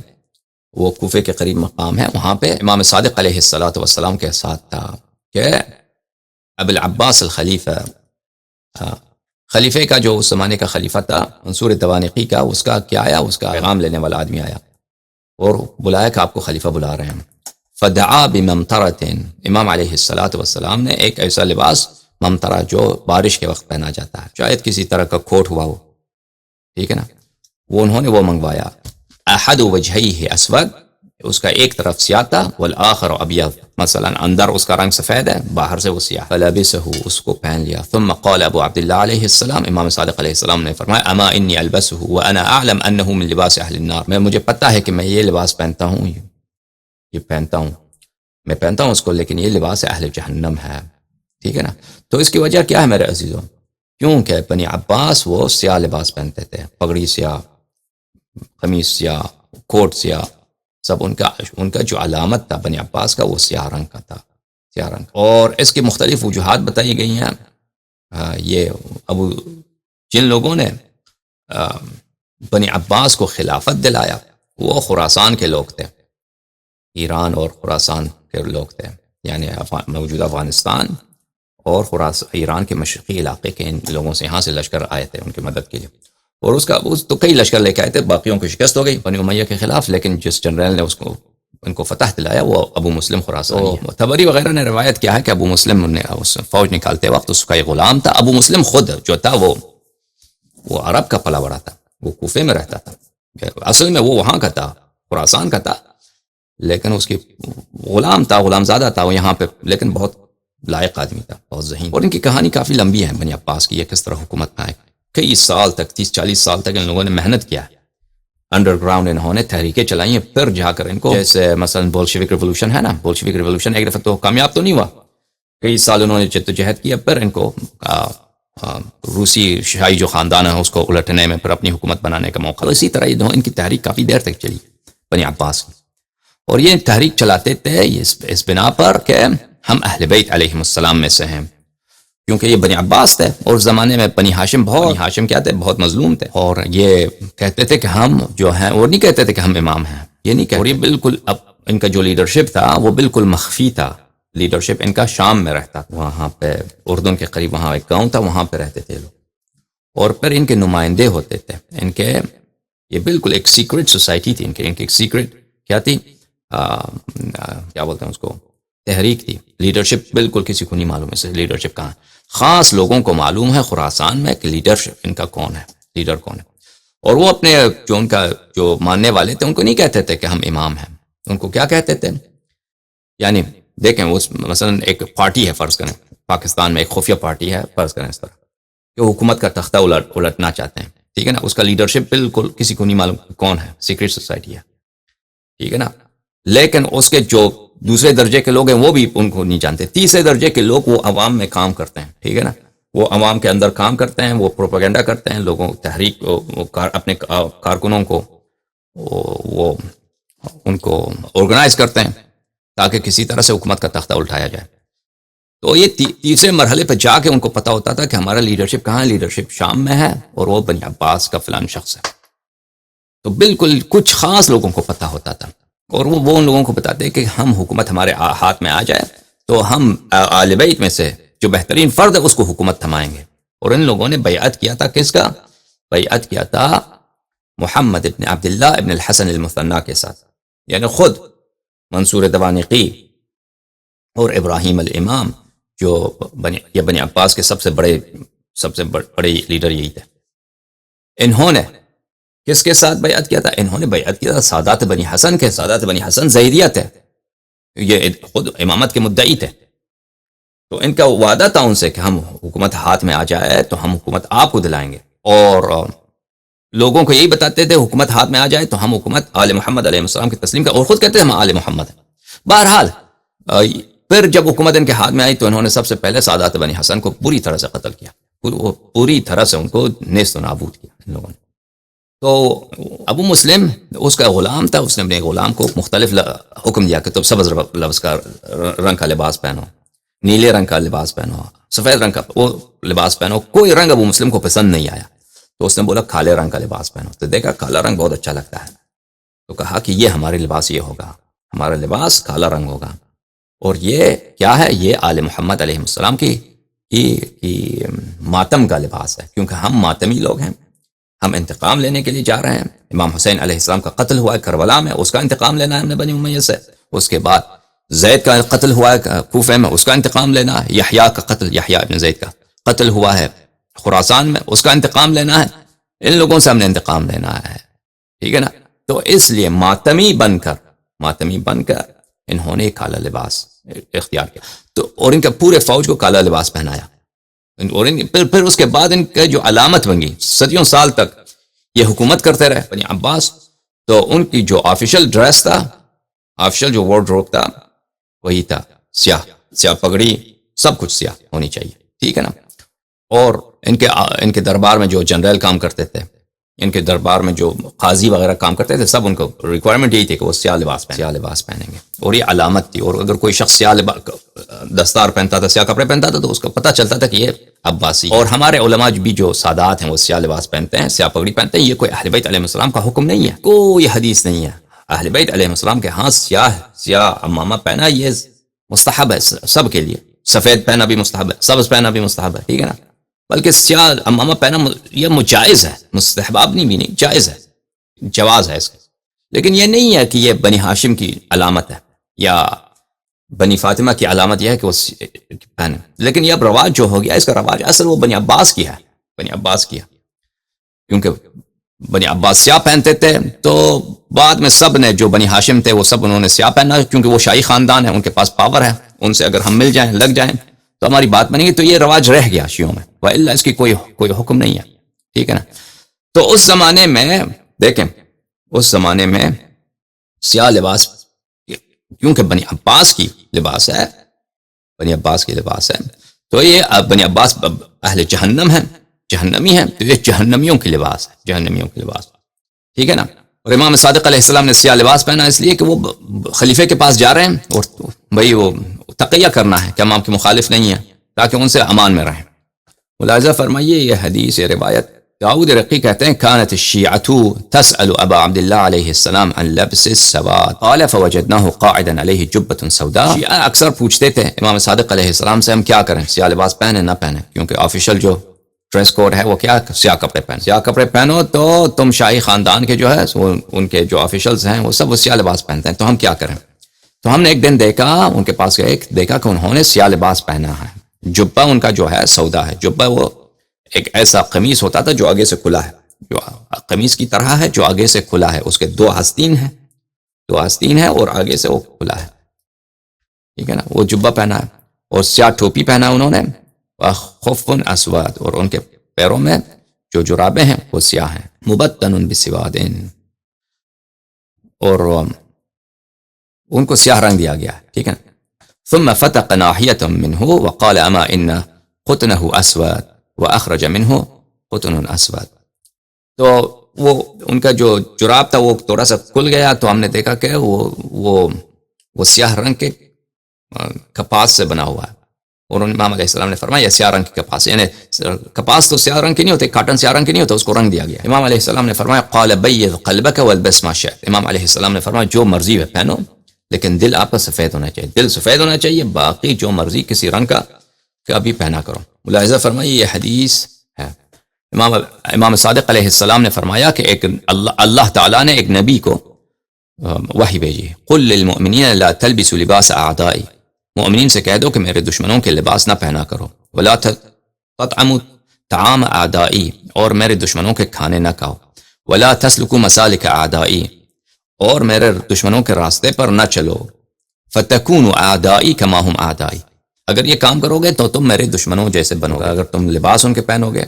وہ کوفے کے قریب مقام ہے، وہاں پہ امام صادق علیہ الصلاۃ والسلام کے ساتھ تھا کہ ابو العباس الخلیفہ، خلیفے کا جو اس زمانے کا خلیفہ تھا منصور الدوانقی کا، اس کا کیا آیا، اس کا پیغام لینے والا آدمی آیا اور بلایا کہ آپ کو خلیفہ بلا رہے ہیں. فدعا بممطرۃ، امام علیہ الصلاۃ والسلام نے ایک ایسا لباس، ممطرہ جو بارش کے وقت پہنا جاتا ہے، شاید کسی طرح کا کوٹ ہوا ہو، ٹھیک ہے نا، وہ انہوں نے وہ منگوایا. احد وجہیہ اسود، اس کا ایک طرف سیاہ تھا، والآخر ابیض، مثلا اندر اس کا رنگ سفید ہے، باہر سے وہ سیاہ. فلبسہ، اس کو پہن لیا. ثم قال ابو عبداللہ علیہ السلام، امام صادق علیہ السلام نے فرمایا، اما انی البسہ وانا اعلم انہ من لباس اہل النار، مجھے پتہ ہے کہ میں یہ لباس پہنتا ہوں، میں پہنتا ہوں اس کو، لیکن یہ لباس اہل جہنم ہے. ٹھیک ہے نا. تو اس کی وجہ کیا ہے میرے عزیزوں؟ کیونکہ بنی عباس وہ سیاہ لباس پہنتے تھے، پگڑی سیاہ، قمیص سیاہ، کوٹ سیاہ، سب ان کا جو علامت تھا بنی عباس کا وہ سیاہ رنگ کا تھا، سیاہ رنگ. اور اس کی مختلف وجوہات بتائی گئی ہیں. یہ جن لوگوں نے بنی عباس کو خلافت دلایا وہ خراسان کے لوگ تھے، ایران اور خراسان کے لوگ تھے، یعنی موجودہ افغانستان اور ایران کے مشرقی علاقے کے ان لوگوں سے، یہاں سے لشکر آئے تھے ان کی مدد کے لیے. اور اس تو کئی لشکر لے کے آئے تھے، باقیوں کی شکست ہو گئی بنی امیہ کے خلاف، لیکن جس جنرل نے ان کو فتح دلایا وہ ابو مسلم خراسانی ہے. طبری وغیرہ نے روایت کیا ہے کہ ابو مسلم نے اس فوج نکالتے وقت اس کا ایک غلام تھا. ابو مسلم خود جو تھا وہ عرب کا پلا بڑا تھا، وہ کوفے میں رہتا تھا، اصل میں وہ وہاں کا تھا، خراسان کا تھا، لیکن اس کی غلام تھا، غلام زادہ تھا وہ یہاں پہ، لیکن بہت لائق آدمی تھا، بہت ذہین. اور ان کی کہانی کافی لمبی ہے بنی عباس کی، یہ کس طرح حکومت میں آئے. کئی سال تک، 30-40 سال تک ان لوگوں نے محنت کیا ہے، انڈر گراؤنڈ انہوں نے تحریکیں چلائی ہیں، پھر جا کر ان کو، جیسے مثلا بولشوک ریولوشن ہے نا، بولشوک ریولوشن ایک دفعہ تو کامیاب تو نہیں ہوا، کئی سال انہوں نے جدوجہد کیا، پھر ان کو روسی شاہی جو خاندان ہے اس کو الٹنے میں، پھر اپنی حکومت بنانے کا موقع. اسی طرح ان کی تحریک کافی دیر تک چلی بنی عباس کی، اور یہ تحریک چلاتے تھے اس بنا پر کہ ہم اہل بیت علیہم السلام میں سے ہیں، کیونکہ یہ بنی عباس تھے، اور اس زمانے میں بنی ہاشم کیا تھے، بہت مظلوم تھے، اور یہ کہتے تھے کہ ہم جو ہیں، اور نہیں کہتے تھے کہ ہم امام ہیں، یہ نہیں کہتے. اور یہ بالکل اب ان کا جو لیڈرشپ تھا وہ بالکل مخفی تھا. لیڈرشپ ان کا شام میں رہتا تھا، وہاں پہ اردن کے قریب وہاں ایک گاؤں تھا، وہاں پہ رہتے تھے لوگ، اور پھر ان کے نمائندے ہوتے تھے. ان کے یہ بالکل ایک سیکرٹ سوسائٹی تھی، ان کی ایک سیکرٹ کیا تھی، کیا بولتے ہیں اس کو، تحریک تھی. لیڈرشپ بالکل کسی کو نہیں معلوم ہے لیڈرشپ کہاں، خاص لوگوں کو معلوم ہے خراسان میں کہ لیڈرشپ ان کا کون ہے، لیڈر کون ہے. اور وہ اپنے ان کا جو ماننے والے تھے ان کو نہیں کہتے تھے کہ ہم امام ہیں، ان کو کیا کہتے تھے، یعنی دیکھیں مثلا ایک پارٹی ہے، فرض کریں پاکستان میں ایک خفیہ پارٹی ہے، فرض کریں اس طرح کہ حکومت کا تختہ الٹنا چاہتے ہیں، ٹھیک ہے نا، اس کا لیڈرشپ بالکل کسی کو نہیں معلوم کون ہے، سیکرٹ سوسائٹی ہے، ٹھیک ہے نا. لیکن اس کے جو دوسرے درجے کے لوگ ہیں وہ بھی ان کو نہیں جانتے. تیسرے درجے کے لوگ وہ عوام میں کام کرتے ہیں, ٹھیک ہے نا, وہ عوام کے اندر کام کرتے ہیں, وہ پروپیگنڈا کرتے ہیں, لوگوں تحریک اپنے کارکنوں کو وہ ان کو آرگنائز کرتے ہیں تاکہ کسی طرح سے حکومت کا تختہ اٹھایا جائے. تو یہ تیسرے مرحلے پہ جا کے ان کو پتا ہوتا تھا کہ ہمارا لیڈرشپ کہاں ہے, لیڈرشپ شام میں ہے اور وہ بنی عباس کا فلان شخص ہے. تو بالکل کچھ خاص لوگوں کو پتا ہوتا تھا, اور وہ ان لوگوں کو بتاتے کہ ہم حکومت ہمارے ہاتھ میں آ جائے تو ہم آل بیت میں سے جو بہترین فرد ہے اس کو حکومت تھمائیں گے. اور ان لوگوں نے بیعت کیا تھا, کس کا بیعت کیا تھا؟ محمد ابن عبداللہ ابن الحسن المثنی کے ساتھ. یعنی خود منصور دوانقی اور ابراہیم الامام جو بنی عباس کے سب سے بڑے لیڈر یہی تھے. انہوں نے کس کے ساتھ بیعت کیا تھا؟ انہوں نے بیعت کیا تھا سادات بنی حسن کے. سادات بنی حسن زیدیہ تھے, یہ خود امامت کے مدعی تھے. تو ان کا وعدہ تھا ان سے کہ ہم حکومت ہاتھ میں آ جائے تو ہم حکومت آپ کو دلائیں گے, اور لوگوں کو یہی بتاتے تھے حکومت ہاتھ میں آ جائے تو ہم حکومت آل محمد علیہ السلام کی تسلیم کا, اور خود کہتے ہیں ہم آل محمد ہیں. بہرحال پھر جب حکومت ان کے ہاتھ میں آئی تو انہوں نے سب سے پہلے سادات بنی حسن کو پوری طرح سے قتل کیا, پوری طرح سے ان کو نیست و نابود کیا ان لوگوں نے. تو ابو مسلم اس کا غلام تھا, اس نے اپنے غلام کو مختلف حکم دیا کہ تم سبز لفظ کا رنگ کا لباس پہنو, نیلے رنگ کا لباس پہنو, سفید رنگ کا وہ لباس پہنو. کوئی رنگ ابو مسلم کو پسند نہیں آیا تو اس نے بولا کالے رنگ کا لباس پہنو. تو دیکھا کالا رنگ بہت اچھا لگتا ہے, تو کہا کہ یہ ہمارے لباس یہ ہوگا, ہمارا لباس کالا رنگ ہوگا. اور یہ کیا ہے؟ یہ آل محمد علیہ السلام کی ماتم کا لباس ہے, کیونکہ ہم ماتمی لوگ ہیں, ہم انتقام لینے کے لیے جا رہے ہیں. امام حسین علیہ السلام کا قتل ہوا ہے کربلا میں, اس کا انتقام لینا ہے ہم نے بنی امیہ سے. اس کے بعد زید کا قتل ہوا ہے کوفہ میں, اس کا انتقام لینا ہے. یحییٰ کا قتل, یحییٰ ابن زید کا قتل ہوا ہے خراسان میں, اس کا انتقام لینا ہے. ان لوگوں سے ہم نے انتقام لینا ہے, ٹھیک ہے نا. تو اس لیے ماتمی بن کر انہوں نے کالا لباس اختیار کیا. تو اور ان کا پورے فوج کو کالا لباس پہنایا. اور پھر اس کے بعد ان کا جو علامت بن گئی, صدیوں سال تک یہ حکومت کرتے رہے بنی عباس. تو ان کی جو آفیشل ڈریس تھا, آفیشل جو وارڈروب تھا وہی تھا سیاہ پگڑی, سب کچھ سیاہ ہونی چاہیے, ٹھیک ہے نا. اور ان کے دربار میں جو جنرل کام کرتے تھے, ان کے دربار میں جو قاضی وغیرہ کام کرتے تھے, سب ان کو ریکوائرمنٹ یہی تھی کہ وہ سیاہ لباس پہنیں گے. اور یہ علامت تھی. اور اگر کوئی شخص سیاہ دستار پہنتا تھا, سیاہ کپڑے پہنتا تھا, تو اس کا پتہ چلتا تھا کہ یہ عباسی. اور ہمارے علماء بھی جو سادات ہیں وہ سیاہ لباس پہنتے ہیں, سیاہ پگڑی پہنتے ہیں. یہ کوئی اہل بیت علیہ السلام کا حکم نہیں ہے, کوئی حدیث نہیں ہے. اہل بیت علیہ السلام کے ہاں سیاہ عمامہ پہنا یہ مستحب ہے سب کے لیے. سفید پہنا بھی مستحب ہے, سبز پہنا بھی مستحب ہے, ٹھیک ہے نا. بلکہ سیاہ عمامہ پہنا یہ مجائز ہے, مستحباب بھی نہیں, جائز ہے, جواز ہے اس کا. لیکن یہ نہیں ہے کہ یہ بنی ہاشم کی علامت ہے یا بنی فاطمہ کی علامت یہ ہے کہ وہ پہنے. لیکن یہ اب رواج جو ہو گیا, اس کا رواج اصل وہ بنی عباس کی ہے, کیونکہ بنی عباس سیاہ پہنتے تھے. تو بعد میں سب نے جو بنی ہاشم تھے وہ سب انہوں نے سیاہ پہنا, کیونکہ وہ شاہی خاندان ہے, ان کے پاس پاور ہے, ان سے اگر ہم مل جائیں لگ جائیں تو ہماری بات بنے گی. تو یہ رواج رہ گیا شیعوں میں, وَإِلَّا اس کی کوئی حکم نہیں ہے, ٹھیک ہے نا. تو اس زمانے میں دیکھیں, اس زمانے میں سیاہ لباس کیونکہ بنی عباس کی لباس ہے, تو یہ بنی عباس اہل جہنم ہیں, جہنمی ہیں, تو یہ جہنمیوں کی لباس ہے, ٹھیک ہے نا. اور امام صادق علیہ السلام نے سیاہ لباس پہنا اس لیے کہ وہ خلیفے کے پاس جا رہے ہیں اور بھائی وہ تقیہ کرنا ہے کہ امام کے مخالف نہیں ہے, تاکہ ان سے امان میں رہیں. ملاحظہ فرمائیے یہ حدیث, یہ روایت داؤد رقی کہتے ہیں كانت الشيعة تسأل ابا عبد الله عليه السلام عن لبس السواد قال فوجدناه قاعدا عليه جبة سوداء. شیعہ اکثر پوچھتے تھے امام صادق علیہ السلام سے ہم کیا کریں, سیاہ لباس پہنے نہ پہنے, کیونکہ آفیشل جو ڈریس کوڈ ہے وہ کیا, سیاہ کپڑے پہنو. تو تم شاہی خاندان کے جو ہے ان کے جو آفیشلز ہیں وہ سب سیاہ لباس پہنتے ہیں, تو ہم کیا کریں. تو ہم نے ایک دن دیکھا, ان کے پاس دیکھا کہ انہوں نے سیاہ لباس پہنا ہے. جبہ ان کا جو ہے سودا ہے. جبہ وہ ایک ایسا قمیص ہوتا تھا جو آگے سے کھلا ہے, جو قمیص کی طرح ہے جو آگے سے کھلا ہے, اس کے دو آستین ہیں اور آگے سے وہ کھلا ہے, ٹھیک ہے نا. وہ جبہ پہنا ہے اور سیاہ ٹوپی پہنا انہوں نے, خف اسود, اور ان کے پیروں میں جو جرابیں ہیں وہ سیاہ ہیں. مبتن بسواد, اور ان کو سیاہ رنگ دیا گیا ہے، ٹھیک ہے. ثم فتق ناحية منه وقال اما ان قطنه اسود واخرج منه قطن اسود. تو وہ ان کا جو جراب تھا وہ تھوڑا سا کھل گیا، تو ہم نے دیکھا کہ وہ سیاہ رنگ کے کپاس سے بنا ہوا ہے. اور امام علیہ السلام نے فرمایا یہ سیاہ رنگ کی کپاس، یعنی کپاس تو سیاہ رنگ کی نہیں ہوتے، کاٹن سیاہ رنگ کی نہیں ہوتا، اس کو رنگ دیا گیا. امام علیہ السلام نے فرمایا قال بيض قلبك والبس ما شئت. امام علیہ السلام نے فرمایا جو مرضی ہے پہنو، لیکن دل آپ کا سفید ہونا چاہیے، دل سفید ہونا چاہیے، باقی جو مرضی کسی رنگ کا بھی پہنا کرو. ملاحظہ فرمائیے یہ حدیث ہے. امام صادق علیہ السلام نے فرمایا کہ ایک اللہ تعالیٰ نے ایک نبی کو وحی بھیجی، قل للمؤمنین لا تلبسوا لباس اعدائی، مومنین سے کہہ دو کہ میرے دشمنوں کے لباس نہ پہنا کرو، ولا تطعموا طعام اعدائی، اور میرے دشمنوں کے کھانے نہ کھاؤ، ولا تسلکوا مسالک اعدائی، اور میرے دشمنوں کے راستے پر نہ چلو، فتکونوا اعدائی کما هم اعدائی، اگر یہ کام کرو گے تو تم میرے دشمنوں جیسے بنو گے. اگر تم لباس ان کے پہنو گے،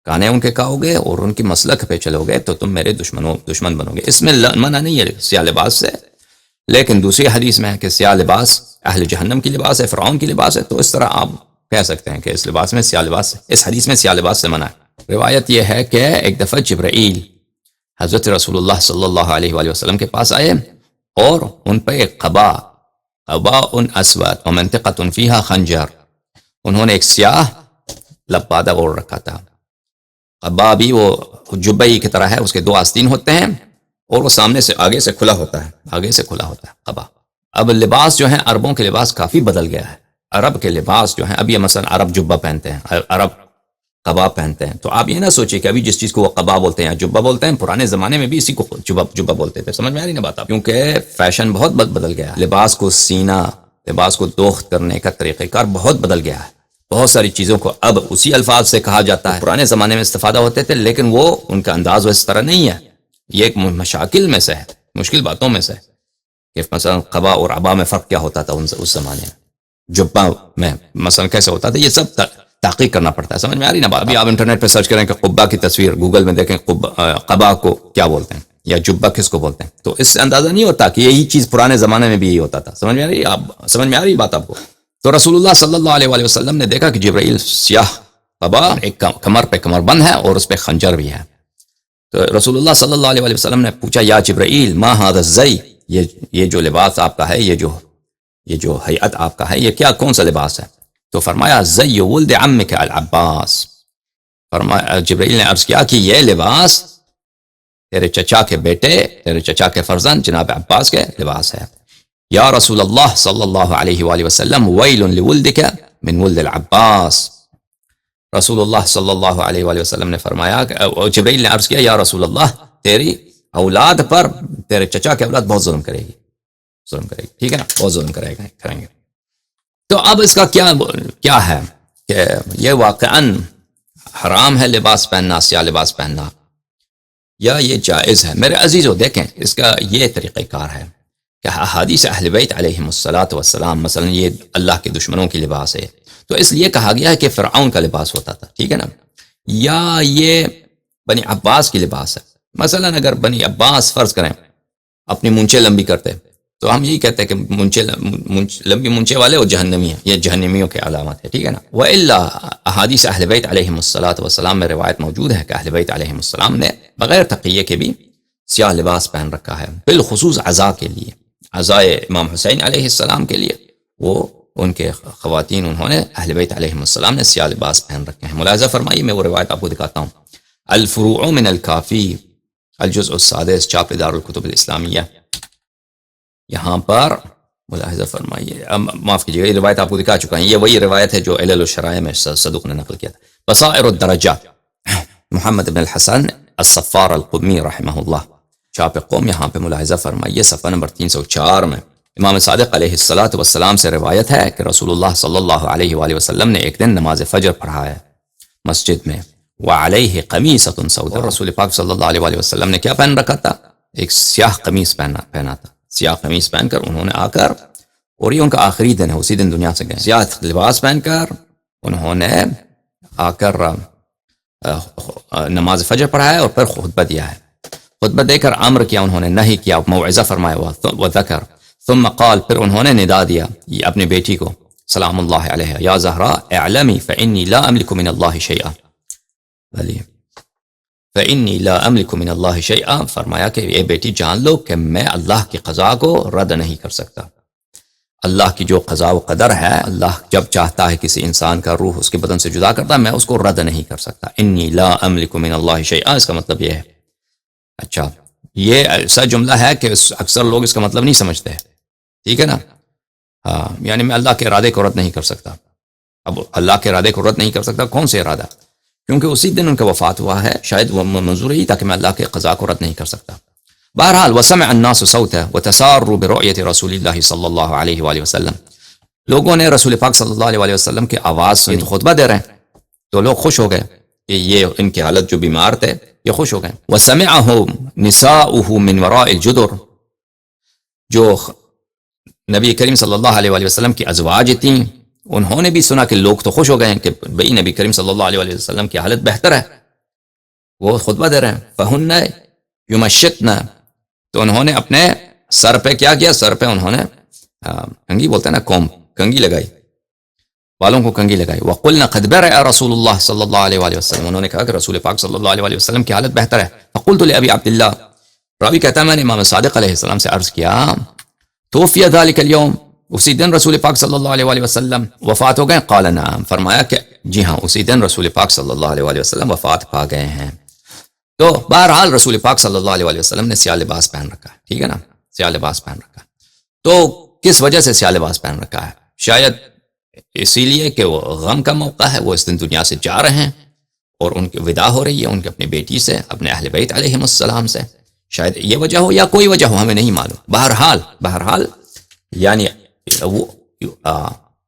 کھانے ان کے کھاؤ گے اور ان کی مسلک پہ چلو گے تو تم میرے دشمن بنو گے. اس میں منع نہیں ہے سیاہ لباس سے، لیکن دوسری حدیث میں ہے کہ سیاہ لباس اہل جہنم کی لباس ہے، فرعون کی لباس ہے، تو اس طرح آپ کہہ سکتے ہیں کہ اس لباس میں سیاہ لباس، اس حدیث میں سیاہ لباس سے منع ہے. روایت یہ ہے کہ ایک دفعہ جبرائیل حضرت رسول اللہ صلی اللہ علیہ وآلہ وسلم کے پاس آئے اور ان پہ ایک قباء اسود ومنطقۃ فیہا خنجر، انہوں نے ایک سیاہ لبادہ اوڑھ رکھا تھا. قباء بھی وہ جبئی کی طرح ہے، اس کے دو آستین ہوتے ہیں اور وہ سامنے سے آگے سے کھلا ہوتا ہے قباء. اب لباس جو ہیں عربوں کے لباس کافی بدل گیا ہے. عرب کے لباس جو ہیں، اب یہ مثلا عرب جبہ پہنتے ہیں، عرب قبا پہنتے ہیں، تو آپ یہ نہ سوچیں کہ ابھی جس چیز کو وہ قبا بولتے ہیں یا جبہ بولتے ہیں، پرانے زمانے میں بھی اسی کو جبہ بولتے تھے. سمجھ میں آ رہی نا بات آپ؟ کیونکہ فیشن بہت بدل گیا ہے، لباس کو سینا، لباس کو دوخت کرنے کا طریقہ کار بہت بدل گیا ہے. بہت ساری چیزوں کو اب اسی الفاظ سے کہا جاتا ہے، پرانے زمانے میں استفادہ ہوتے تھے، لیکن وہ ان کا انداز اس طرح نہیں ہے. یہ ایک مشاکل میں سے ہے، مشکل باتوں میں سے، کہ مثلا قبا اور عبا میں فرق کیا ہوتا تھا اس زمانے میں، جبہ میں مثلا کیسے ہوتا تھا، یہ سب تحقیق کرنا پڑتا ہے. سمجھ میں آ رہی نا بات؟ ابھی آپ انٹرنیٹ پہ سرچ کریں کہ قبا کی تصویر، گوگل میں دیکھیں قبا کو کیا بولتے ہیں یا جبہ کس کو بولتے ہیں، تو اس سے اندازہ نہیں ہوتا کہ یہی چیز پرانے زمانے میں بھی یہی ہوتا تھا. سمجھ میں آ رہی بات آپ کو؟ تو رسول اللہ صلی اللہ علیہ وآلہ وسلم نے دیکھا کہ جبرائیل سیاہ قبا، ایک کمر پہ کمر بند ہے اور اس پہ خنجر بھی ہے. تو رسول اللہ صلی اللہ علیہ وآلہ وسلم نے پوچھا یا جبرائیل ما ھذا الزی، یہ جو لباس آپ کا ہے، یہ جو ہیئت آپ کا ہے، یہ کون سا لباس ہے؟ تو فرمایا زی ولد عمک العباس. فرمایا جبرائیل نے عرض کیا کہ یہ لباس تیرے چچا کے بیٹے، تیرے چچا کے فرزند جناب عباس کے لباس ہے. یا رسول اللہ صلی اللہ علیہ وآلہ وسلم ویل لولدک من ولد العباس. رسول اللہ صلی اللہ علیہ وآلہ وسلم نے فرمایا کہ جبرائیل نے عرض کیا یا رسول اللہ تیری اولاد پر تیرے چچا کے اولاد بہت ظلم کرے گی، ٹھیک ہے نا، بہت ظلم کریں گے. تو اب اس کا کیا ہے کہ یہ واقعاً حرام ہے لباس پہننا، سیاہ لباس پہننا، یا یہ جائز ہے؟ میرے عزیزو دیکھیں، اس کا یہ طریقہ کار ہے کہ احادیث اہل بیت علیہم الصلاۃ والسلام مثلا یہ اللہ کے دشمنوں کی لباس ہے، تو اس لیے کہا گیا ہے کہ فرعون کا لباس ہوتا تھا، ٹھیک ہے نا، یا یہ بنی عباس کی لباس ہے. مثلا اگر بنی عباس فرض کریں اپنی مونچھیں لمبی کرتے، تو ہم یہی کہتے ہیں کہ لمبی مونچھیں والے وہ جہنمی ہیں، یہ جہنمیوں کے علامات ہے، ٹھیک ہے نا. وَإِلَّا احادیث اہل بیت علیہم الصلاۃ والسلام میں روایت موجود ہے کہ اہل بیت علیہم السلام نے بغیر تقیہ کے بھی سیاہ لباس پہن رکھا ہے، بالخصوص عزا کے لیے، عزائے امام حسین علیہ السلام کے لیے وہ ان کے خواتین، انہوں نے اہل بیت علیہم السلام نے سیاہ لباس پہن رکھے ہیں. ملاحظہ فرمائیے، میں وہ روایت آپ کو دکھاتا ہوں. الفروع من الکافی، الجزء السادس، چھاپ دار الکتب الاسلامیہ. یہاں پر ملاحظہ فرمائیے، معاف کیجیے گا، یہ روایت آپ کو دکھا چکا ہے، یہ وہی روایت ہے جو علل الشرائع میں صدوق نے نقل کیا تھا. بصائر الدرجات، محمد بن الحسن الصفار القمی رحمہ اللہ، چھاپ قوم. یہاں پہ ملاحظہ فرمائیے صفحہ نمبر 304 میں امام صادق علیہ الصلاۃ والسلام سے روایت ہے کہ رسول اللہ صلی اللہ علیہ وآلہ وسلم نے ایک دن نماز فجر پڑھا ہے مسجد میں، وعلیہ قمیصۃ سوداء، رسول پاک صلی اللہ علیہ وآلہ وسلم نے کیا پہن رکھا تھا؟ ایک سیاہ قمیص پہنا تھا. سیاہ قمیص پہن کر انہوں نے آ کر، اور یہ ان کا آخری دن ہے، اسی دن دنیا سے گئے، سیاہ لباس پہن کر انہوں نے آ کر نماز فجر پڑھا ہے اور پھر خطبہ دیا ہے. خطبہ دے کر امر کیا، انہوں نے نہیں کیا، موعظہ فرمایا، وذکر ثم قال، پھر انہوں نے ندا دیا یہ اپنی بیٹی کو سلام اللہ علیہ، یا زہرا اعلمی فإنی لا املک من اللہ شیئا، فإنی لا املک من اللہ شیئا، فرمایا کہ اے بیٹی جان لو کہ میں اللہ کی قضا کو رد نہیں کر سکتا. اللہ کی جو قضا و قدر ہے، اللہ جب چاہتا ہے کسی انسان کا روح اس کے بدن سے جدا کرتا ہے، میں اس کو رد نہیں کر سکتا. انی لا املک من اللہ شیئا، اس کا مطلب یہ ہے. اچھا، یہ ایسا جملہ ہے کہ اکثر لوگ اس کا مطلب نہیں سمجھتے، ٹھیک ہے نا. ہاں، یعنی میں اللہ کے ارادے کو رد نہیں کر سکتا. اب اللہ کے ارادے کو رد نہیں کر سکتا، کون سے ارادہ؟ کیونکہ اسی دن ان کا وفات ہوا ہے، شاید وہ منظور ہی تاکہ میں اللہ کے قضا کو رد نہیں کر سکتا. بہرحال وسمع الناس صوته وتساروا برؤية رسول الله صلی اللہ علیہ وآلہ وسلم، لوگوں نے رسول پاک صلی اللہ علیہ وسلم کی آواز سنی، خطبہ دے رہے ہیں تو لوگ خوش ہو گئے کہ یہ ان کی حالت جو بیمار تھے یہ خوش ہو گئے. وسمعهم نساؤه من وراء الجدر، جو نبی کریم صلی اللہ علیہ وسلم کی ازواج تھیں انہوں نے بھی سنا کہ لوگ تو خوش ہو گئے کہ بھئی نبی کریم صلی اللہ علیہ وسلم کی حالت بہتر ہے، وہ خطبہ دے رہے ہیں. فہن یمشطن، تو انہوں نے اپنے سر پہ کیا کیا؟ سر پہ انہوں نے کنگھی بولتے ہیں نا، کوم، کنگھی لگائی، بالوں کو کنگھی لگائی. وقلنا قد برأ رسول اللہ صلی اللہ علیہ وآلہ وسلم، انہوں نے کہا کہ رسول پاک صلی اللہ علیہ وآلہ وسلم کی حالت بہتر ہے. فقلت لأبی عبداللہ، راوی کہتا ہے میں نے امام صادق علیہ السلام سے عرض کیا توفی ذلك اليوم، اسی دن رسول پاک صلی اللہ علیہ وآلہ وسلم وفات ہو گئے؟ قال نعم، فرمایا کہ جی ہاں اسی دن رسول پاک صلی اللہ علیہ وآلہ وسلم وفات پا گئے ہیں. تو بہرحال رسول پاک صلی اللہ علیہ وآلہ وسلم نے سیاہ لباس پہن رکھا ہے، ٹھیک ہے نا، سیاہ لباس پہن رکھا ہے. تو کس وجہ سے سیاہ لباس پہن رکھا ہے؟ شاید اسی لیے کہ وہ غم کا موقع ہے، وہ اس دن دنیا سے جا رہے ہیں اور ان کی وداع ہو رہی ہے ان کی اپنی بیٹی سے، اپنے اہل بیت علیہم السلام سے. شاید یہ وجہ ہو یا کوئی وجہ ہو، ہمیں نہیں معلوم. بہرحال یعنی وہ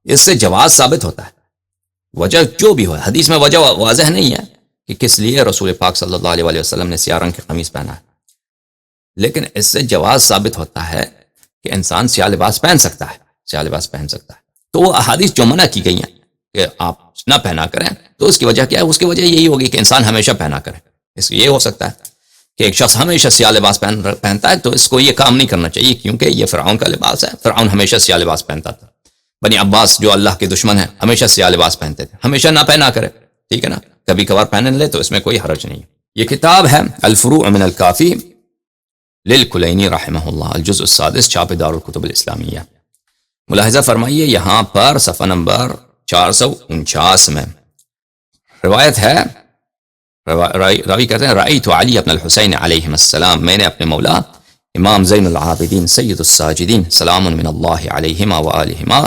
اس سے جواز ثابت ہوتا ہے، وجہ جو بھی ہو. حدیث میں وجہ واضح نہیں ہے کہ کس لیے رسول پاک صلی اللہ علیہ وسلم نے سیاہ رنگ کی قمیص پہنا ہے، لیکن اس سے جواز ثابت ہوتا ہے کہ انسان سیاہ لباس پہن سکتا ہے، سیاہ لباس پہن سکتا ہے. تو وہ احادیث جو منع کی گئی ہیں کہ آپ نہ پہنا کریں، تو اس کی وجہ کیا ہے؟ اس کی وجہ یہی ہوگی کہ انسان ہمیشہ پہنا کرے. اس یہ ہو سکتا ہے کہ ایک شخص ہمیشہ سیاہ لباس پہنتا ہے تو اس کو یہ کام نہیں کرنا چاہیے، کیونکہ یہ فرعون کا لباس ہے. فرعون ہمیشہ سیاہ لباس پہنتا تھا. بنی عباس جو اللہ کے دشمن ہیں ہمیشہ سیاہ لباس پہنتے تھے. ہمیشہ نہ پہنا کرے، ٹھیک ہے نا، کبھی کبھار پہن لے تو اس میں کوئی حرج نہیں. یہ کتاب ہے الفروع من الکافی للکلینی رحمہ اللہ، الجزء السادس، چھاپ دار الکتب الاسلامیہ. ملاحظہ فرمائیے یہاں پر صفحہ نمبر 449 میں روایت ہے، راوی کہتے ہیں رأیت علی ابن الحسین علیہ السلام، میں نے اپنے مولا امام زین العابدین سید الساجدین سلام من اللہ علیہما وآلہما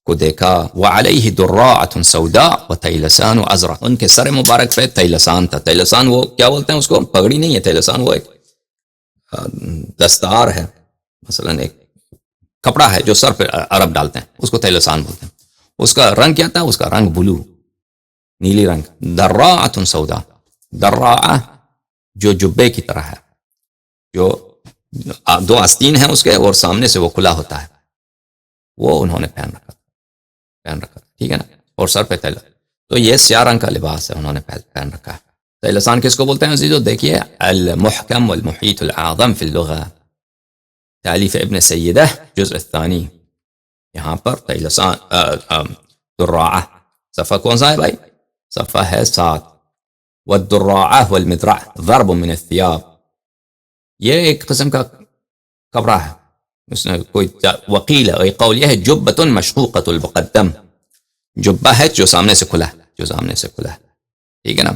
کو دیکھا. وعلیہ دراعۃ سوداء وتیلسان ازرق، ان کے سر مبارک پہ تیلسان تھا. تیلسان وہ کیا بولتے ہیں اس کو؟ پگڑی نہیں ہے تیلسان، وہ ایک دستار ہے، مثلا ایک کپڑا ہے جو سر پہ عرب ڈالتے ہیں، اس کو تیلسان بولتے ہیں. اس کا رنگ کیا تھا؟ اس کا رنگ بلو، نیلی رنگ. دراعۃ سوداء، دراعہ جو جبے کی طرح ہے، جو دو آستین ہیں اس کے اور سامنے سے وہ کھلا ہوتا ہے، وہ انہوں نے پہن رکھا، ٹھیک ہے نا، اور سر پہ تیل. تو یہ سیاہ رنگ کا لباس ہے، انہوں نے پہن رکھا ہے. تیلسان کس کو بولتے ہیں عزیزو؟ دیکھیے المحکم والمحیط الاعظم فی اللغہ، تالیف ابن سیدہ جزء الثانی. یہاں پر تیلسان دراعہ، صفحہ کون سا ہے بھائی؟ صفحہ ہے 7. والدراعہ والمدرع ضرب من الثياب، یہ ایک قسم کا کپڑا ہے. اس نے کوئی وقیل ہے، قول یہ ہے جبۃ مشقوقۃ المقدم، جبہ ہے جو سامنے سے کھلا ہے، جو سامنے سے کھلا ہے، ٹھیک ہے نا.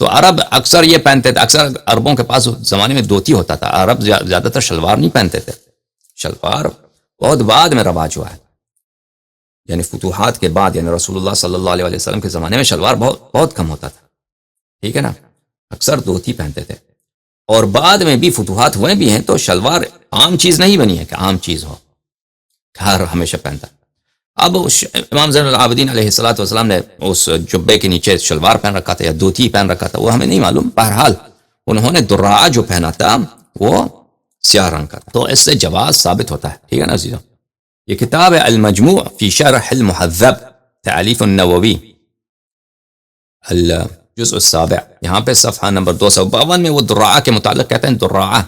تو عرب اکثر یہ پہنتے تھے، اکثر عربوں کے پاس زمانے میں دھوتی ہوتا تھا. عرب زیادہ تر شلوار نہیں پہنتے تھے، شلوار بہت بعد میں رواج ہوا ہے، یعنی فتوحات کے بعد، یعنی رسول اللہ صلی اللہ علیہ وسلم کے زمانے میں شلوار بہت کم ہوتا تھا، ٹھیک ہے نا، اکثر دھوتی پہنتے تھے. اور بعد میں بھی فتوحات ہوئے بھی ہیں تو شلوار عام چیز نہیں بنی ہے کہ عام چیز ہو، ہر ہمیشہ پہنتا. اب امام زین العابدین علیہ السلام نے اس جبے کے نیچے شلوار پہن رکھا تھا یا دھوتی پہن رکھا تھا، وہ ہمیں نہیں معلوم. بہرحال انہوں نے دراعہ جو پہنا تھا وہ سیاہ رنگ کا تھا، تو اس سے جواز ثابت ہوتا ہے، ٹھیک ہے نا عزیزو. یہ کتاب ہے المجموع فی شرح المہذب تالیف النووی، الجزء السابع. یہاں پہ صفحہ نمبر 252 میں وہ دراعہ کے متعلق کہتے ہیں دراعہ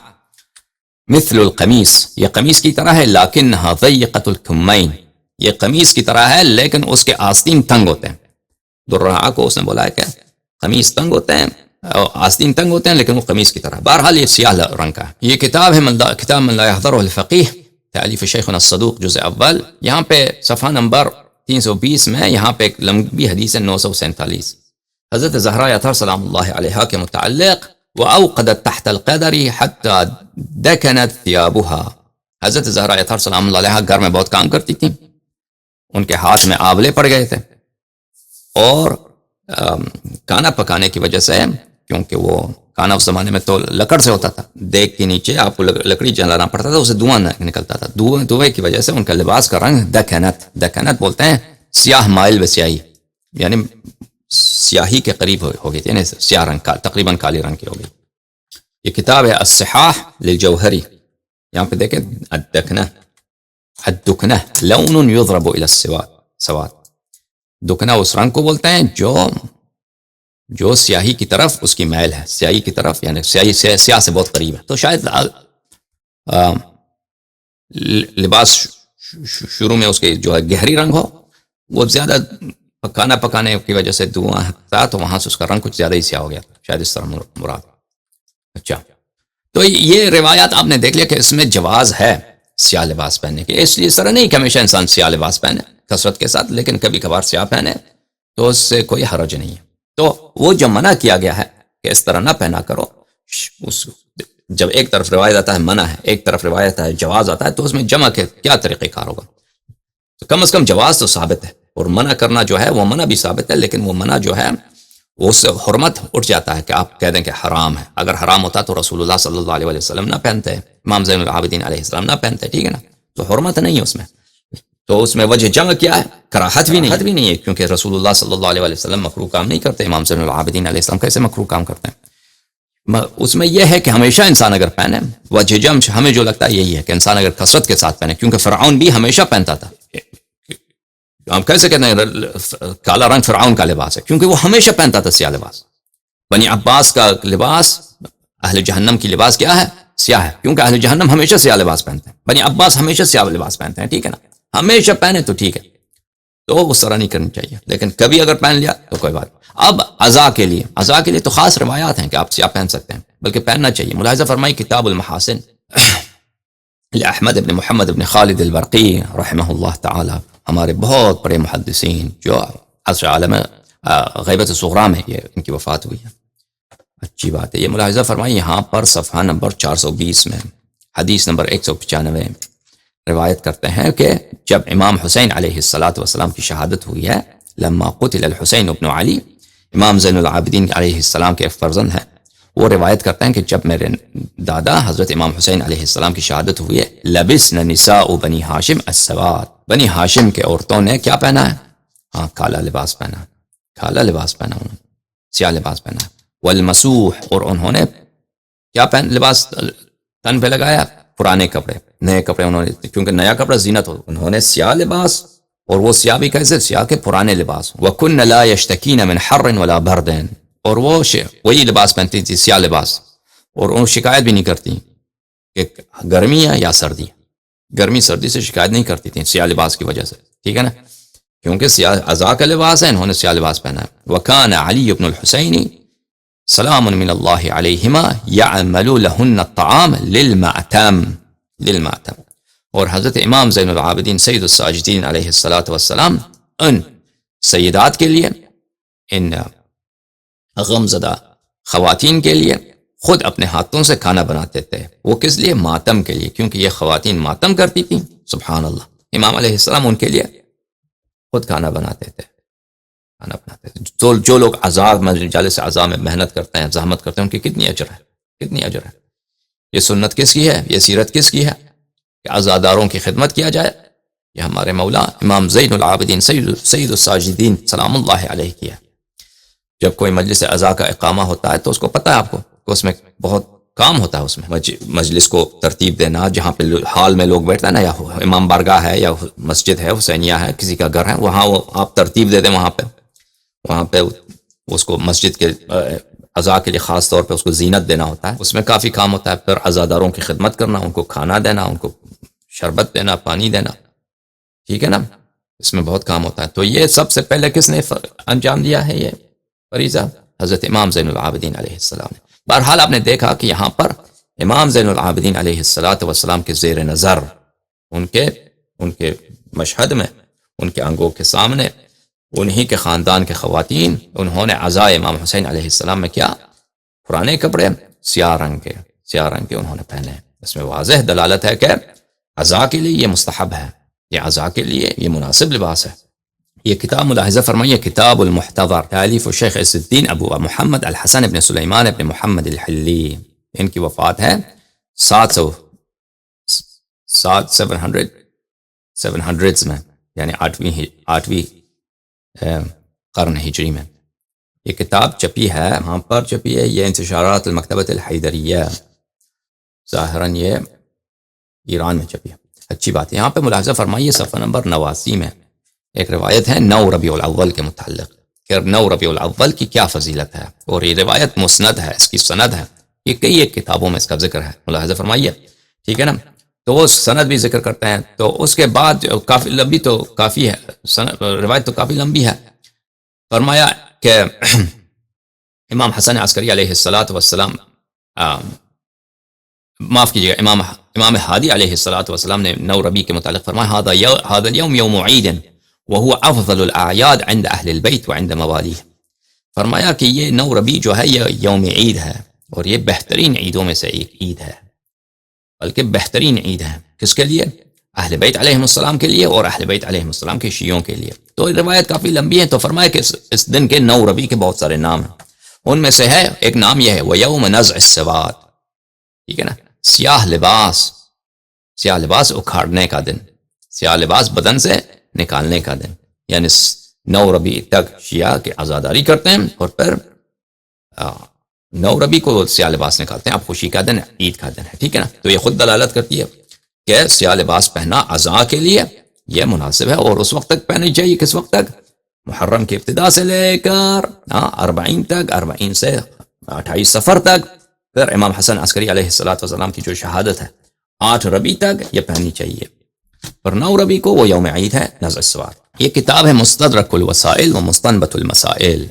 مثل القمیص، یہ قمیص کی طرح ہے، لیکنہا ضیقۃ الکمین، یہ قمیص کی طرح ہے لیکن اس کے آستین تنگ ہوتے ہیں. دررعہ کو اس نے بولا ہے کہ قمیص تنگ ہوتے ہیں، آستین تنگ ہوتے ہیں لیکن وہ قمیص کی طرح. بہرحال یہ سیاہ رنگ کا ہے. یہ کتاب ہے کتاب من لا يحضره الفقیہ، تالیف شیخنا الصدوق جزء اول. یہاں پہ صفحہ نمبر 320 میں یہاں پہ ایک لمبی حدیث ہے 947 حضرت زہرا اطہر سلام اللہ علیہا کے متعلق. وَأَوْقَدَتْ تَحْتَ الْقَدَرِ حَتَّى دَكَنَتْ ثِيَابُهَا. حضرت زہرا اطہر سلام اللہ علیہا گھر میں بہت کام کرتی تھیں، ان کے ہاتھ میں آولے پڑ گئے تھے، اور کھانا پکانے کی وجہ سے، کیونکہ وہ کھانا اس زمانے میں تو لکڑ سے ہوتا تھا، دیگ کے نیچے آپ کو لکڑی جلانا پڑتا تھا، اسے دھواں نکلتا تھا، دھوئے کی وجہ سے ان کا لباس کا رنگ دکنت بولتے ہیں سیاہ مائل و سیاہی، یعنی سیاہی کے قریب ہو گئی تھی، یعنی سیاہ رنگ کا تقریباً کالے رنگ کی ہو گئی. یہ کتاب ہے الصحاح للجوہری. یہاں پہ دیکھیں الدکنہ لون یضرب الی السواد. دکنا اس رنگ کو بولتے ہیں جو سیاہی کی طرف اس کی میل ہے، سیاہی کی طرف، یعنی سیاہی سیاہ سے بہت قریب ہے. تو شاید لباس شروع میں اس کے جو ہے گہری رنگ ہو، وہ زیادہ کھانا پکانے کی وجہ سے دھواں تھا تو وہاں سے اس کا رنگ کچھ زیادہ ہی سیاہ ہو گیا، شاید اس طرح مراد. اچھا، تو یہ روایات آپ نے دیکھ لیا کہ اس میں جواز ہے سیاہ لباس پہننے کے. اس لیے اس طرح نہیں کہ ہمیشہ انسان سیاہ لباس پہنے کثرت کے ساتھ، لیکن کبھی کبھار سیاہ پہنے تو اس سے کوئی حرج نہیں ہے. تو وہ جو منع کیا گیا ہے کہ اس طرح نہ پہنا کرو، جب ایک طرف روایت آتا ہے منع ہے، ایک طرف روایت ہے جواز آتا ہے، تو اس میں جمع کے کیا طریقہ کار ہوگا؟ تو کم از کم جواز تو ثابت ہے، اور منع کرنا جو ہے وہ منع بھی ثابت ہے، لیکن وہ منع جو ہے اس سے حرمت اٹھ جاتا ہے کہ آپ کہہ دیں کہ حرام ہے. اگر حرام ہوتا تو رسول اللہ صلی اللہ علیہ وسلم نہ پہنتے، امام زین العابدین علیہ السلام نہ پہنتے، ٹھیک ہے نا؟ تو حرمت نہیں ہے اس میں. تو اس میں وجہ جمع کیا ہے؟ کراہت بھی نہیں ہے، کیونکہ رسول اللہ صلی اللہ علیہ وسلم مکروہ کام نہیں کرتے. امام زین العابدین علیہ السلام کیسے مکروہ کام کرتے ہیں؟ اس میں یہ ہے کہ ہمیشہ انسان اگر پہنے، وجہ جمع ہمیں جو لگتا ہے یہی ہے کہ انسان اگر کثرت کے ساتھ پہنے، کیونکہ فرعون بھی ہمیشہ پہنتا تھا. ہم کیسے کہتے ہیں کالا رنگ فرعون کا لباس ہے؟ کیونکہ وہ ہمیشہ پہنتا تھا سیاہ لباس. بنی عباس کا لباس، اہل جہنم کی لباس کیا ہے؟ سیاہ ہے، کیونکہ اہل جہنم ہمیشہ سیاہ لباس پہنتے ہیں. بنی عباس ہمیشہ سیاہ لباس پہنتے ہیں، ٹھیک ہے نا؟ ہمیشہ پہنے تو ٹھیک ہے، تو اس طرح نہیں کرنی چاہیے، لیکن کبھی اگر پہن لیا تو کوئی بات. اب عزا کے لیے تو خاص روایات ہیں کہ آپ سیاہ پہن سکتے ہیں، بلکہ پہننا چاہیے. ملاحظہ فرمائی کتاب المحاسن احمد ابن محمد ابن خالد البرقی رحمہ اللہ تعالی، ہمارے بہت بڑے محدثین جو عصر عالم غیبت صغرا میں یہ ان کی وفات ہوئی ہے. اچھی بات ہے. یہ ملاحظہ فرمائی یہاں پر صفحہ نمبر 420 میں حدیث نمبر 195 روایت کرتے ہیں کہ جب امام حسین علیہ السلام کی شہادت ہوئی ہے، لما قتل الحسین ابن علی، امام زین العابدین علیہ السلام کے ایک فرزند ہیں، وہ روایت کرتے ہیں کہ جب میرے دادا حضرت امام حسین علیہ السلام کی شہادت ہوئی ہے، لبسن نساء بنی ہاشم السواد، بنی ہاشم کے عورتوں نے کیا پہنا ہے؟ ہاں، کالا لباس پہنا، انہوں نے سیاہ لباس پہنا. والمسوح، اور انہوں نے کیا لباس تن پہ لگایا؟ پرانے کپڑے، نئے کپڑے انہوں نے، کیونکہ نیا کپڑا زینت ہو، انہوں نے سیاہ لباس، اور وہ سیاہ بھی کیسے؟ سیاہ کے پرانے لباس. وَكُنَّ لَا يَشْتَكِينَ مِنْ حَرٍ وَلَا بَرْدٍ، اور وہ وہی لباس پہنتی تھی، سیاہ لباس، اور ان شکایت بھی نہیں کرتی کہ گرمی ہے یا سردی. گرمی سردی سے شکایت نہیں کرتی تھی سیاہ لباس کی وجہ سے، ٹھیک ہے نا؟ کیونکہ سیاہ عزا کا لباس ہے، انہوں نے سیاہ لباس پہنا ہے. وَكَانَ عَلِيُّ بْنُ الْحُسَيْنِ سلام من اللہ علیہما یعمل لہن الطعام للمعتم، اور حضرت امام زین العابدین سید الساجدین علیہ السلام ان سیدات کے لیے، ان غمزدہ خواتین کے لیے خود اپنے ہاتھوں سے کھانا بناتے تھے. وہ کس لیے؟ ماتم کے لیے، کیونکہ یہ خواتین ماتم کرتی تھیں. سبحان اللہ. امام علیہ السلام ان کے لیے خود کھانا بناتے تھے. تو جو لوگ عذاب مجالس عذاب میں محنت کرتے ہیں، زحمت کرتے ہیں، ان کی کتنی اجر ہے. یہ سنت کس کی ہے؟ یہ سیرت کس کی ہے کہ عزاداروں کی خدمت کیا جائے؟ یہ ہمارے مولا امام زین العابدین سید الساجدین سلام اللہ علیہ کی ہے. جب کوئی مجلس عزا کا اقامہ ہوتا ہے تو اس کو پتہ ہے آپ کو کہ اس میں بہت کام ہوتا ہے. اس میں مجلس کو ترتیب دینا، جہاں پہ حال میں لوگ بیٹھتے ہیں نا، یا امام بارگاہ ہے یا مسجد ہے، حسینیہ ہے، کسی کا گھر ہے، وہاں وہ آپ ترتیب دے دیں، وہاں پہ اس کو مسجد کے عزا کے لیے خاص طور پہ اس کو زینت دینا ہوتا ہے، اس میں کافی کام ہوتا ہے. پھر عزاداروں کی خدمت کرنا، ان کو کھانا دینا، ان کو شربت دینا، پانی دینا، ٹھیک ہے نا، اس میں بہت کام ہوتا ہے. تو یہ سب سے پہلے کس نے انجام دیا ہے یہ فریضہ؟ حضرت امام زین العابدین علیہ السلام نے. بہرحال آپ نے دیکھا کہ یہاں پر امام زین العابدین علیہ السلام کے زیر نظر، ان کے مشہد میں، ان کے آنگوں کے سامنے، انہی کے خاندان کے خواتین، انہوں نے عزا امام حسین علیہ السلام میں کیا؟ پرانے کپڑے سیاہ رنگ کے انہوں نے پہنے. اس میں واضح دلالت ہے کہ عزا کے لیے یہ مستحب ہے، یہ عزا کے لیے یہ مناسب لباس ہے. یہ کتاب ملاحظہ فرمائیے، کتاب المحتضر، تالیف الشیخ عز الدین ابو محمد الحسن ابن سلیمان ابن محمد الحلی. ان کی وفات ہے 700 میں، یعنی آٹھویں قرن ہجری میں. یہ کتاب چپی ہے، وہاں پر چپی ہے، یہ انتشارات المکتبۃ الحیدریہ، ظاہراً یہ ایران میں چپی ہے. اچھی بات ہے. یہاں پہ ملاحظہ فرمائیے صفحہ نمبر 89 میں ایک روایت ہے 9 ربیع الاول کے متعلق، کہ 9 ربیع الاول کی کیا فضیلت ہے، اور یہ روایت مسند ہے، اس کی سند ہے، یہ کئی ایک کتابوں میں اس کا ذکر ہے، ملاحظہ فرمائیے، ٹھیک ہے نا. تو وہ سند بھی ذکر کرتے ہیں. تو اس کے بعد کافی لمبی تو کافی ہے روایت، تو کافی لمبی ہے. فرمایا کہ امام حسن عسکری علیہ السلام معاف کیجیے گا، امام ہادی علیہ السلام نے 9 ربیع کے متعلق فرمایا هذا اليوم يوم عید وهو افضل الاعیاد عند اہل البیت وعند موالیہ. فرمایا کہ یہ 9 ربیع جو ہے یہ یوم عید ہے، اور یہ بہترین عیدوں میں سے ایک عید ہے، بلکہ بہترین عید ہے. کس کے لیے؟ اہل بیت علیہ السلام کے لیے، اور اہل بیت علیہ السلام کے شیعوں کے لیے. تو روایت کافی لمبی ہے. تو فرمایا کہ اس دن کے 9 ربیع کے بہت سارے نام ہیں. ان میں سے ہے ایک نام یہ ہے وَيَوْمَ نَزْعِ السَّوَادِ، ٹھیک ہے نا، سیاہ لباس اکھاڑنے کا دن، سیاہ لباس بدن سے نکالنے کا دن. یعنی 9 ربیع تک شیعہ کے عزاداری کرتے ہیں، اور پھر 9 ربیع کو سیاہ لباس نکالتے ہیں. اب خوشی کا دن ہے، عید کا دن ہے، ٹھیک ہے نا. تو یہ خود دلالت کرتی ہے کہ سیاہ لباس پہنا عزا کے لیے یہ مناسب ہے، اور اس وقت تک پہنی چاہیے. کس وقت تک؟ محرم کی ابتدا سے لے کر 40 تک، 40 سے 28 صفر تک. پھر امام حسن عسکری علیہ السلام کی جو شہادت ہے 8 ربیع تک یہ پہننی چاہیے. پر 9 ربیع کو وہ یوم عید ہے، نزع السواد. یہ کتاب ہے مستدرک الوسائل و مستنبط المسائل،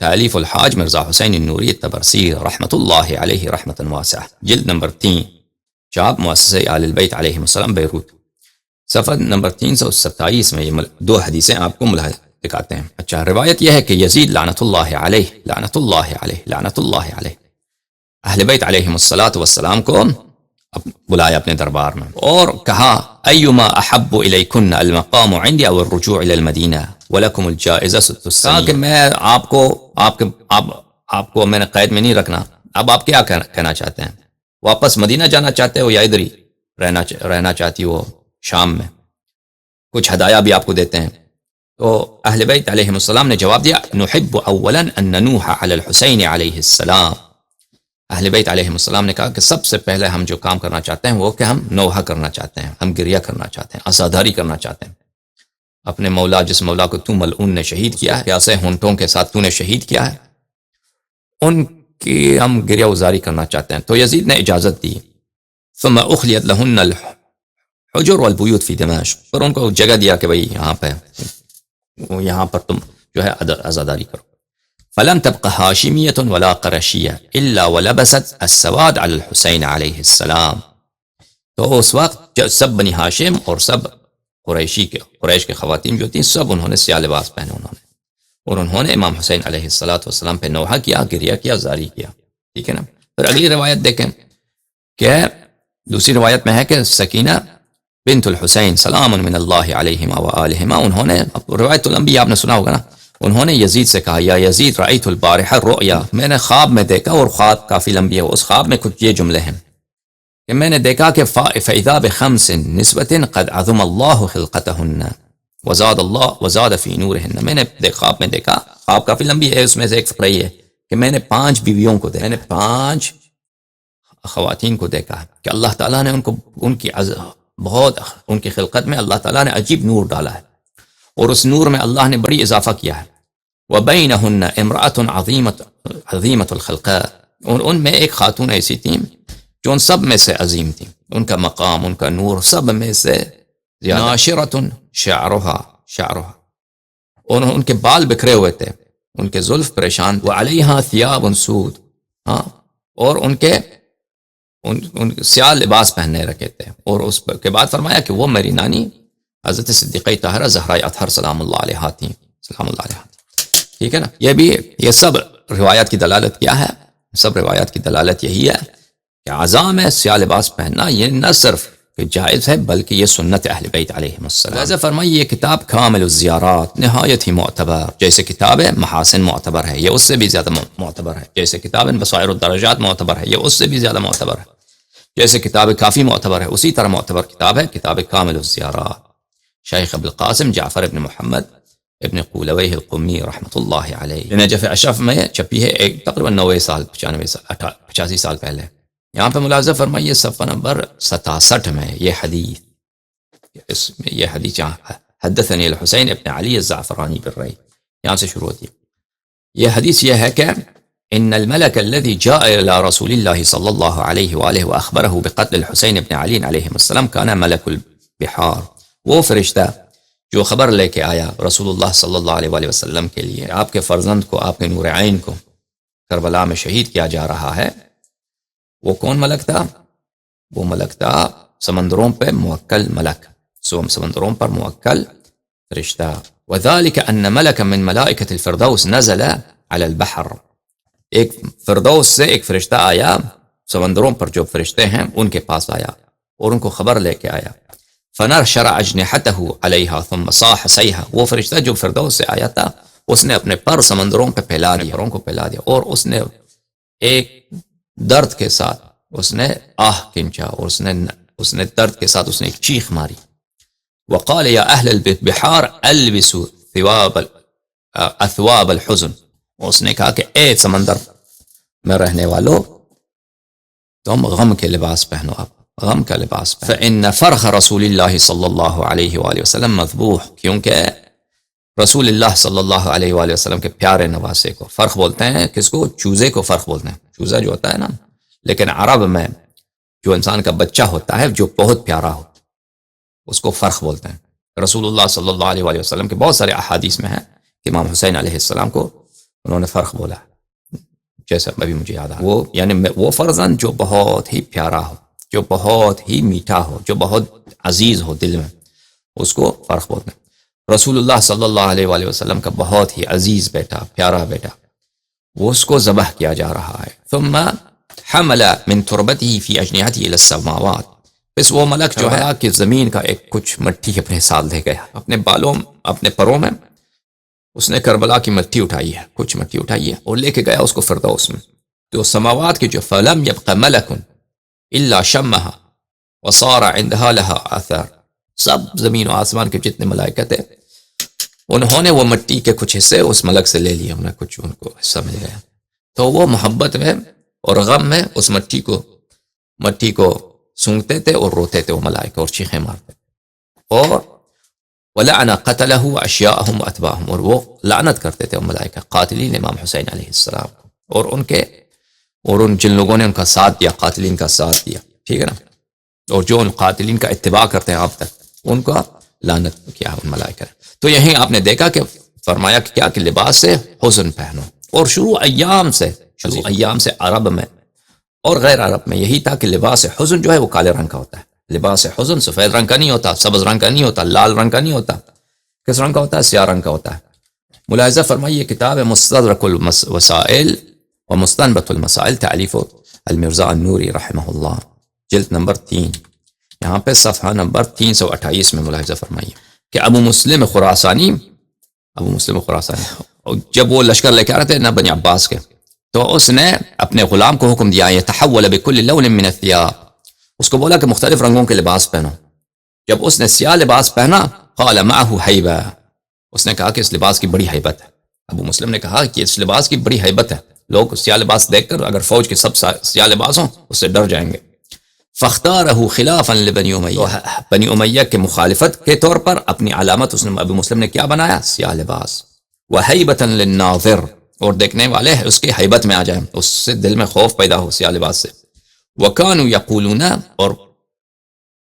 تالیف الحاج مرزا حسین النوری الطبرسی رحمۃ اللہ علیہ رحمۃ واسعہ، جلد نمبر 3، چاپ مؤسسہ آل البیت علیہ السلام بیروت. صفحہ نمبر 327 میں یہ 2 حدیثیں آپ کو دکھاتے ہیں. اچھا، روایت یہ ہے کہ یزید لعنت اللہ علیہ اہل بیت علیہ السلام کو بلایا اپنے دربار میں، اور کہا ایما احب الیکن المقام عندی او الرجوع الی المدینہ ولکم الجائزہ 6 السنین. کہ میں آپ کو میں نے قید میں نہیں رکھنا. اب آپ کیا کہنا چاہتے ہیں؟ واپس مدینہ جانا چاہتے ہو یا ادھر ہی رہنا چاہتی ہو شام میں؟ کچھ ہدایہ بھی آپ کو دیتے ہیں. تو اہل بیت علیہ السلام نے جواب دیا نحب اولا ان ننوح علی الحسین علیہ السلام. اہل بیت علیہ السلام نے کہا کہ سب سے پہلے ہم جو کام کرنا چاہتے ہیں وہ کہ ہم نوحہ کرنا چاہتے ہیں، ہم گریہ کرنا چاہتے ہیں، عزاداری کرنا چاہتے ہیں. اپنے مولا، جس مولا کو تو ملعون نے شہید کیا ہے، پیاسے ہونٹوں کے ساتھ تو نے شہید کیا ہے، ان کی ہم گریہ وزاری کرنا چاہتے ہیں. تو یزید نے اجازت دی. ثم اخلیت لہن الحجر والبیوت فی دمشق، پر ان کو جگہ دیا کہ بھئی یہاں پر تم جو ہے عزاداری کرو. فلم تبق ہاشمیۃ ولا قرشیہ الا ولبست السواد علی الحسین علیہ السلام. تو اس وقت سب بنی ہاشم اور سب قریش کے خواتین جو تھیں سب انہوں نے سیاہ لباس پہنے اور انہوں نے امام حسین علیہ السلام پہ نوحہ کیا، گریہ کیا، زاری کیا، ٹھیک ہے نا. پھر اگلی روایت دیکھیں کہ دوسری روایت میں ہے کہ سکینہ بنت الحسین سلام من اللہ علیہما وآلہما، انہوں نے، روایت الانبیاء آپ نے سنا ہوگا نا، انہوں نے یزید سے کہا یا یزید رأیت البارحہ رؤیا، میں نے خواب میں دیکھا، اور خواب کافی لمبی ہے. اس خواب میں کچھ یہ جملے ہیں کہ میں نے دیکھا کہ فَإِذَا بِخَمْسٍ نِسْوَةٍ قَدْ عَظُمَ اللَّهُ خِلْقَتَهُنَّ وَزَادَ فِي نُورِهِنَّ. میں نے خواب میں دیکھا، خواب کافی لمبی ہے، اس میں سے ایک فقرہ یہ ہے کہ میں نے 5 بیویوں کو دیکھا، میں نے 5 خواتین کو دیکھا کہ اللہ تعالیٰ نے ان کی خلقت میں اللہ تعالیٰ نے عجیب نور ڈالا ہے، اور اس نور میں اللہ نے بڑی اضافہ کیا ہے. وَبَيْنَهُنَّ امرأة عظیمۃ الخلقاء، ان میں ایک خاتون ایسی تھیں جو ان سب میں سے عظیم تھیں، ان کا مقام، ان کا نور سب میں سے ناشرۃ شعرها، اور ان کے بال بکھرے ہوئے تھے، ان کے زلف پریشان، وعلیہا ثیاب سود، اور ان کے سیاہ لباس پہننے رکھے تھے، اور اس کے بعد فرمایا کہ وہ میری نانی حضرت صدیقہ طاہرہ زہرا اطہر سلام اللہ علیہا تھیں، سلام اللہ علیہا تھیں، ٹھیک ہے نا۔ یہ سب روایات کی دلالت کیا ہے؟ سب روایات کی دلالت یہی ہے کہ عزام ہے سیاہ لباس پہننا، یہ نہ صرف کہ جائز ہے بلکہ یہ سنت اہل بیت علیہم السلام۔ لہذا فرمائی یہ کتاب کامل الزیارات نہایت ہی معتبر، جیسے کتاب محاسن معتبر ہے، یہ اس سے بھی زیادہ معتبر ہے، جیسے کتاب بصائر الدرجات معتبر ہے، یہ اس سے بھی زیادہ معتبر ہے، جیسے کتاب کافی معتبر ہے، اسی طرح معتبر کتاب ہے کتاب کامل الزیارات، شیخ ابو القاسم جعفر ابن محمد ابن قولویہ القمی رحمۃ اللہ علیہ، نجف اشرف میں چھپی ہے، ایک تقریباً 85 سال پہلے۔ یہاں پہ ملاحظہ فرمائیے صفحہ نمبر 67 میں یہ حدیث حدثنی الحسین ابن علی الزعفرانی بالرئی، یہاں سے شروع ہوتی ہے۔ یہ حدیث یہ ہے کہ ان الملک الذي جاء الى رسول اللہ صلی اللہ علیہ وآلہ واخبرہ بقتل الحسین ابن علی علیہ السلام کان ملک البحار، وہ فرشتہ جو خبر لے کے آیا رسول اللہ صلی اللہ علیہ وآلہ وسلم کے لیے آپ کے فرزند کو، آپ کے نور عین کو کربلا میں شہید کیا جا رہا ہے، وہ کون ملک تھا؟ وہ ملک تھا سمندروں پہ موکل ملک، سمندروں پر موکل فرشتہ۔ وذلك ان ملکا من ملائکۃ الفردوس نزل على البحر، ایک فردوس سے ایک فرشتہ آیا، سمندروں پر جو فرشتے ہیں ان کے پاس آیا اور ان کو خبر لے کے آیا۔ فنشر اجنحته علیہا ثم صاح صیحا، وہ فرشتہ جو فردوس سے آیا تھا اس نے اپنے پر سمندروں پہ پھیلا دیا، پروں کو پھیلا دیا، اور اس نے ایک درد کے ساتھ اس نے آہ کنچا، اور اس نے درد کے ساتھ اس نے ایک چیخ ماری۔ وقال یا اہل البحار البسوا اثواب الحزن، اس نے کہا کہ اے سمندر میں رہنے والو تم غم کے لباس پہنو، اب غم کا لباس پہنو۔ فإن فرخ رسول اللہ صلی اللہ علیہ وآلہ وسلم مذبوح، کیونکہ رسول اللہ صلی اللہ علیہ وآلہ وسلم کے پیارے نواسے کو، فرخ بولتے ہیں کس کو؟ چوزے کو فرخ بولتے ہیں، چوزہ جو ہوتا ہے نا، لیکن عرب میں جو انسان کا بچہ ہوتا ہے جو بہت پیارا ہو اس کو فرخ بولتے ہیں۔ رسول اللہ صلی اللہ علیہ وآلہ وسلم کے بہت سارے احادیث میں ہیں کہ امام حسین علیہ السلام کو انہوں نے فرخ بولا، جیسا ابھی مجھے یاد آ، وہ یعنی وہ فرزند جو بہت ہی پیارا ہو، جو بہت ہی میٹھا ہو، جو بہت عزیز ہو دل میں، اس کو فرخ بولتے ہیں۔ رسول اللہ صلی اللہ علیہ وآلہ وسلم کا بہت ہی عزیز بیٹا، پیارا بیٹا، وہ اس کو ذبح کیا جا رہا ہے۔ ثم حمل من تربته في اجنحته الى السماوات، پس وہ ملک جو ہے کہ زمین کا ایک کچھ مٹی اپنے ساتھ لے گیا، اپنے بالوں، اپنے پروں میں اس نے کربلا کی مٹی اٹھائی ہے، کچھ مٹی اٹھائی ہے اور لے کے گیا اس کو فردوس میں۔ تو سماوات کی جو فلم يبق ملک الا شمها وصار عندها لها اثر، سب زمین و آسمان کے جتنے ملائکہ تھے انہوں نے وہ مٹی کے کچھ حصے اس ملک سے لے لیے، انہیں کچھ ان کو حصہ مل گیا، تو وہ محبت میں اور غم میں اس مٹی کو سونگتے تھے اور روتے تھے وہ ملائکہ اور چیخیں مارتے، اور وَلَعْنَ قَتَلَهُ وَأَشْيَاءَهُمْ وَأَتْبَاعَهُمْ، اور وہ لعنت کرتے تھے وہ ملائکہ قاتلین امام حسین علیہ السلام اور ان جن لوگوں نے ان کا ساتھ دیا، قاتلین کا ساتھ دیا، ٹھیک ہے نا، اور جو ان قاتلین کا اتباع کرتے ہیں اب تک، ان کا لعنت کیا ان ملائکہ نے۔ تو یہیں آپ نے دیکھا کہ فرمایا کہ کیا کہ لباس سے حزن پہنو، اور شروع ایام سے عرب میں اور غیر عرب میں یہی تھا کہ لباس حزن جو ہے وہ کالے رنگ کا ہوتا ہے، لباس حزن سفید رنگ کا نہیں ہوتا، سبز رنگ کا نہیں ہوتا، لال رنگ کا نہیں ہوتا، کس رنگ کا ہوتا ہے؟ سیاہ رنگ کا ہوتا ہے۔ ملاحظہ فرمائیے کتاب مستدرک الوسائل و مستنبط المسائل تعلیف المرزا النوری رحمہ اللہ، جلد نمبر 3، یہاں پہ صفحہ نمبر 328 میں ملاحظہ فرمائیے کہ ابو مسلم خراسانی جب وہ لشکر لے کے آ رہے تھے نا بنی عباس کے، تو اس نے اپنے غلام کو حکم دیا یتحول بكل لون من الثياب، اس کو بولا کہ مختلف رنگوں کے لباس پہنو۔ جب اس نے سیاہ لباس پہنا قال معه حیبہ، اس نے کہا کہ اس لباس کی بڑی حیبت ہے، ابو مسلم نے کہا کہ اس لباس کی بڑی حیبت ہے، لوگ سیاہ لباس دیکھ کر اگر فوج کے سب سیاہ لباس ہوں اس سے ڈر جائیں گے۔ فاختارہ خلافا لبنی امیہ، بنی امیہ کے مخالفت کے طور پر اپنی علامت اس نے ابو مسلم نے کیا بنایا؟ سیاہ لباس۔ وحیبتا للناظر، اور دیکھنے والے اس کی حیبت میں آ جائیں، اس سے دل میں خوف پیدا ہو سیاہ لباس سے. وَكَانُوا يَقُولُونَ،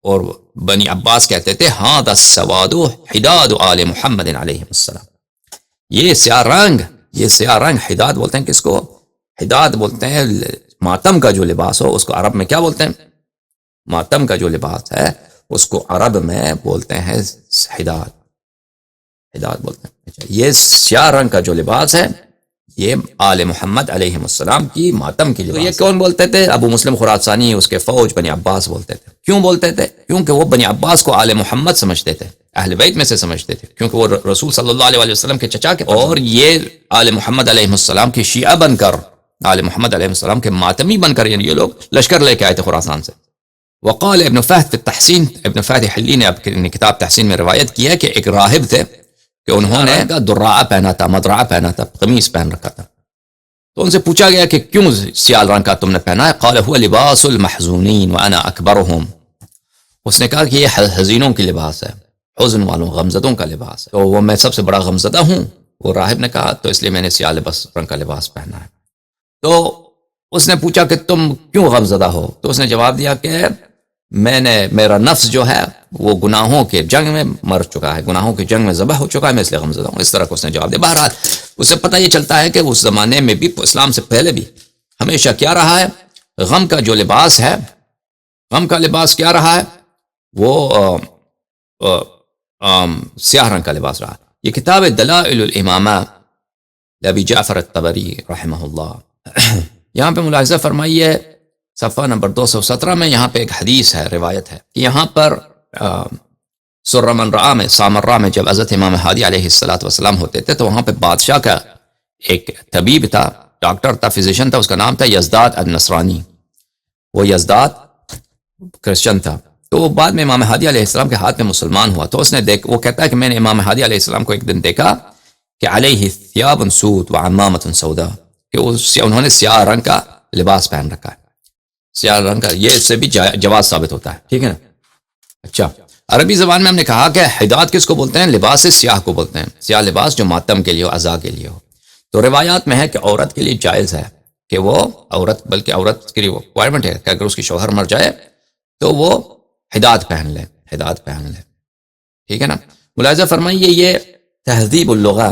اور بنی عباس کہتے تھے هَذَا السَّوَادُ حِدَادُ آلِ محمد علیہ السلام، یہ سیاہ رنگ حداد بولتے ہیں. کس کو حداد بولتے ہیں؟ ماتم کا جو لباس ہو اس کو عرب میں کیا بولتے ہیں؟ ماتم کا جو لباس ہے اس کو عرب میں بولتے ہیں حداد بولتے ہیں. یہ سیاہ رنگ کا جو لباس ہے یہ آل محمد علیہ السلام کی ماتم کی لباس. یہ کون بولتے تھے؟ ابو مسلم خراسانی، اس کے فوج بنی عباس بولتے تھے. کیوں بولتے تھے؟ کیونکہ وہ بنی عباس کو آل محمد سمجھتے تھے، اہل بیت میں سے سمجھتے تھے، کیونکہ وہ رسول صلی اللہ علیہ وسلم کے چچا کے، اور یہ آل محمد علیہ السلام کی شیعہ بن کر، آل محمد علیہ السلام کے ماتمی بن کر، یعنی یہ لوگ لشکر لے کے آئے تھے خراسان سے. وقال ابن فہد فی التحسین، ابن فہد حلی نے اپنی کتاب تحسین میں روایت کی ہے کہ ایک راہب تھے کہ انہوں نے دراعہ پہنا تھا، مدرعہ پہنا تھا، قمیص پہن رکھا تھا. تو ان سے پوچھا گیا کہ کیوں سیاہ رنگ کا تم نے پہنا ہے؟ قال هو لباس المحزونین وانا اکبرهم، اس نے کہا کہ یہ حزینوں کی لباس ہے، حزن والوں، غمزدوں کا لباس ہے، تو وہ میں سب سے بڑا غمزدہ ہوں. وہ راہب نے کہا تو اس لیے میں نے سیاہ رنگ کا لباس پہنا ہے. تو اس نے پوچھا کہ تم کیوں غمزدہ ہو؟ تو اس نے جواب دیا کہ میرا نفس جو ہے وہ گناہوں کے جنگ میں مر چکا ہے، گناہوں کی جنگ میں ذبح ہو چکا ہے، میں اس لیے غمزدہ ہوں. اس طرح کو اس نے جواب دیا. بہرحال اسے پتہ یہ چلتا ہے کہ اس زمانے میں بھی، اسلام سے پہلے بھی، ہمیشہ کیا رہا ہے؟ غم کا جو لباس ہے، غم کا لباس کیا رہا ہے؟ وہ سیاہ رنگ کا لباس رہا. یہ کتاب دلائل الامامہ لابی جعفر الطبری رحمہ اللہ، یہاں پہ ملاحظہ فرمائیے صفحہ نمبر 217 میں، یہاں پہ ایک حدیث ہے، روایت ہے کہ یہاں پر سر من رآ میں، سامرہ میں جب حضرت امام ہادی علیہ السلام ہوتے تھے تو وہاں پہ بادشاہ کا ایک طبیب تھا، ڈاکٹر تھا، فزیشن تھا، اس کا نام تھا یزداد النصرانی. وہ یزداد کرسچن تھا. تو وہ بعد میں امام ہادی علیہ السلام کے ہاتھ میں مسلمان ہوا. تو اس نے وہ کہتا ہے کہ میں نے امام ہادی علیہ السلام کو ایک دن دیکھا کہ علیہ ثیاب سود وعمامۃ سودا، کہ انہوں نے سیاہ رنگ کا لباس پہن رکھا ہے. سیاہ رنگ کا، یہ اس سے بھی جواز ثابت ہوتا ہے. ٹھیک ہے نا؟ اچھا، عربی زبان میں ہم نے کہا کہ حداد کس کو بولتے ہیں؟ لباس سیاہ کو بولتے ہیں. سیاہ لباس جو ماتم کے لیے ہو، عزا کے لیے ہو. تو روایات میں ہے کہ عورت کے لیے جائز ہے کہ وہ بلکہ عورت کے لیے وہ ریکوائرمنٹ ہے کہ اگر اس کی شوہر مر جائے تو وہ حداد پہن لے. ٹھیک ہے نا؟ ملاحظہ فرمائیے یہ تہذیب اللغہ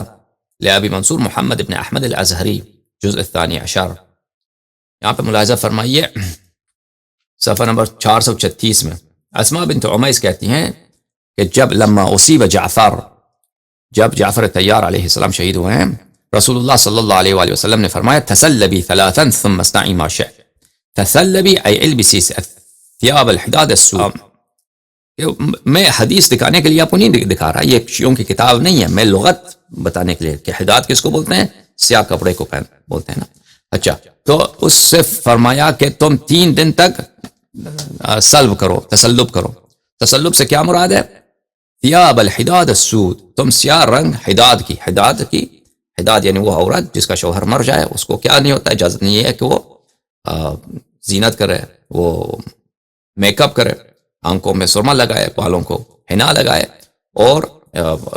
لابی منصور محمد ابن احمد الازہری جزء الثانی عشر، یہاں پہ ملاحظہ فرمائیے صفحہ نمبر 436 میں. اسماء بنت عمیس کہتی ہیں کہ جب جعفر طیار علیہ السلام شہید ہوئے ہیں، رسول اللہ صلی اللہ علیہ وآلہ وسلم نے فرمایا تسلبی ثلاثا ثم اصنعی ما شئت. تسلبی ای البسی ثیاب الحداد السود. میں حدیث دکھانے کے لیے آپ کو نہیں دکھا رہا، یہ شیعوں کی کتاب نہیں ہے، میں لغت بتانے کے لیے کہ حداد کس کو بولتے ہیں؟ سیاہ کپڑے کو بولتے ہیں نا. اچھا، تو اس سے فرمایا کہ تم 3 دن تک سلب کرو، تسلب کرو. تسلب سے کیا مراد ہے؟ ثیاب الحداد السود، تم سیاہ رنگ حداد یعنی وہ عورت جس کا شوہر مر جائے، اس کو کیا نہیں ہوتا، اجازت نہیں ہے کہ وہ زینت کرے، وہ میک اپ کرے، آنکھوں میں سرما لگائے، بالوں کو حنا لگائے اور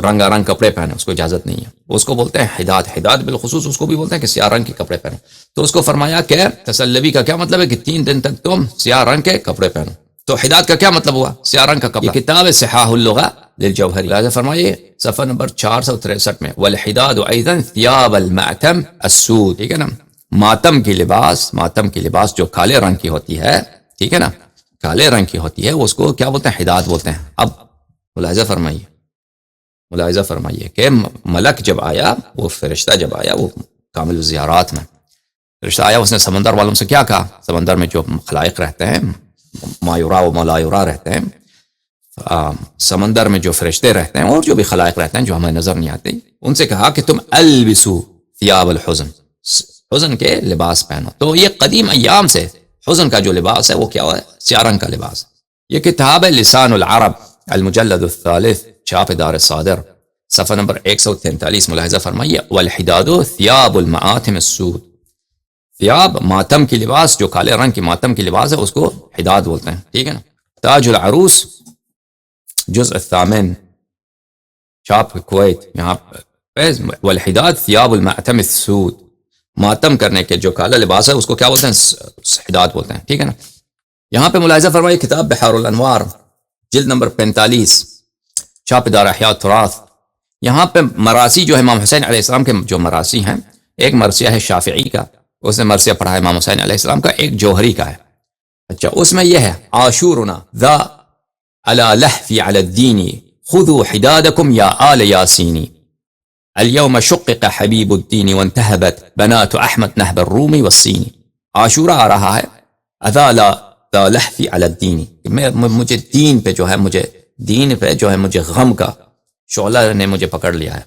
رنگا رنگ کپڑے پہنے، اس کو اجازت نہیں ہے. اس کو بولتے ہیں حداد بالخصوص اس کو بھی بولتے ہیں کہ سیاہ رنگ کے کپڑے پہنو. تو اس کو فرمایا کہ تسلبی کا کیا مطلب ہے کہ 3 دن تک تم سیاہ رنگ کے کپڑے پہنو. تو حداد کا کیا مطلب ہوا؟ سیاہ رنگ کا کپڑا. کتاب صحاح اللغہ للجوہری، لہذا فرمائیے صفحہ نمبر 463 میں والحداد ایضا ثیاب المعتم السود. ٹھیک ہے نا؟ ماتم کی لباس جو کالے رنگ کی ہوتی ہے، ٹھیک ہے نا، کالے رنگ کی ہوتی ہے، اس کو کیا بولتے ہیں؟ حداد بولتے ہیں. اب ملاحظہ فرمائیے کہ ملک جب آیا، وہ فرشتہ جب آیا، وہ کامل الزیارات میں فرشتہ آیا، اس نے سمندر والوں سے کیا کہا؟ سمندر میں جو خلائق رہتے ہیں، ما یرا و ما لا یرا رہتے ہیں، سمندر میں جو فرشتے رہتے ہیں اور جو بھی خلائق رہتے ہیں جو ہمیں نظر نہیں آتے، ان سے کہا کہ تم البسو ثیاب الحزن، حزن کے لباس پہنو. تو یہ قدیم ایام سے حزن کا جو لباس ہے وہ کیا ہے؟ سیاہ رنگ کا لباس. یہ کتاب ہے لسان العرب المجلد الثالث، چھاپ دار صادر، صفحہ نمبر 143. ملاحظہ فرمائیے والحداد ثیاب المعاتم السود، ثیاب ماتم کی لباس، جو کالے رنگ کی ماتم کی لباس ہے اس کو حداد بولتے ہیں. ٹھیک ہے نا؟ تاج العروس جزء الثامن، چھاپ کویت، یہاں والحداد ثیاب المعتم السود، ماتم کرنے کے جو کالا لباس ہے اس کو کیا بولتے ہیں؟ حداد بولتے ہیں، ٹھیک ہے نا۔ یہاں پہ ملاحظہ فرمائیے کتاب بحار الانوار جلد نمبر 45 چھاپ دار احیاء التراث، یہاں پہ مراثی جو ہے امام حسین علیہ السلام کے جو مراثی ہیں، ایک مرثیہ ہے شافعی کا، اس نے مرثیہ پڑھا ہے امام حسین علیہ السلام کا، ایک جوہری کا ہے۔ اچھا اس میں یہ ہے عاشورنا ذا علی لحفی علی الدین خذوا حدادکم یا آل یاسینی اليوم شقق حبیب الدین وانتہبت بنات احمد نہب الرومی والصینی۔ عاشورہ آ رہا ہے، اذا ذا لحفی علی الدین، مجھے دین پہ جو ہے، مجھے دین پہ جو ہے مجھے غم کا شعلہ نے مجھے پکڑ لیا ہے،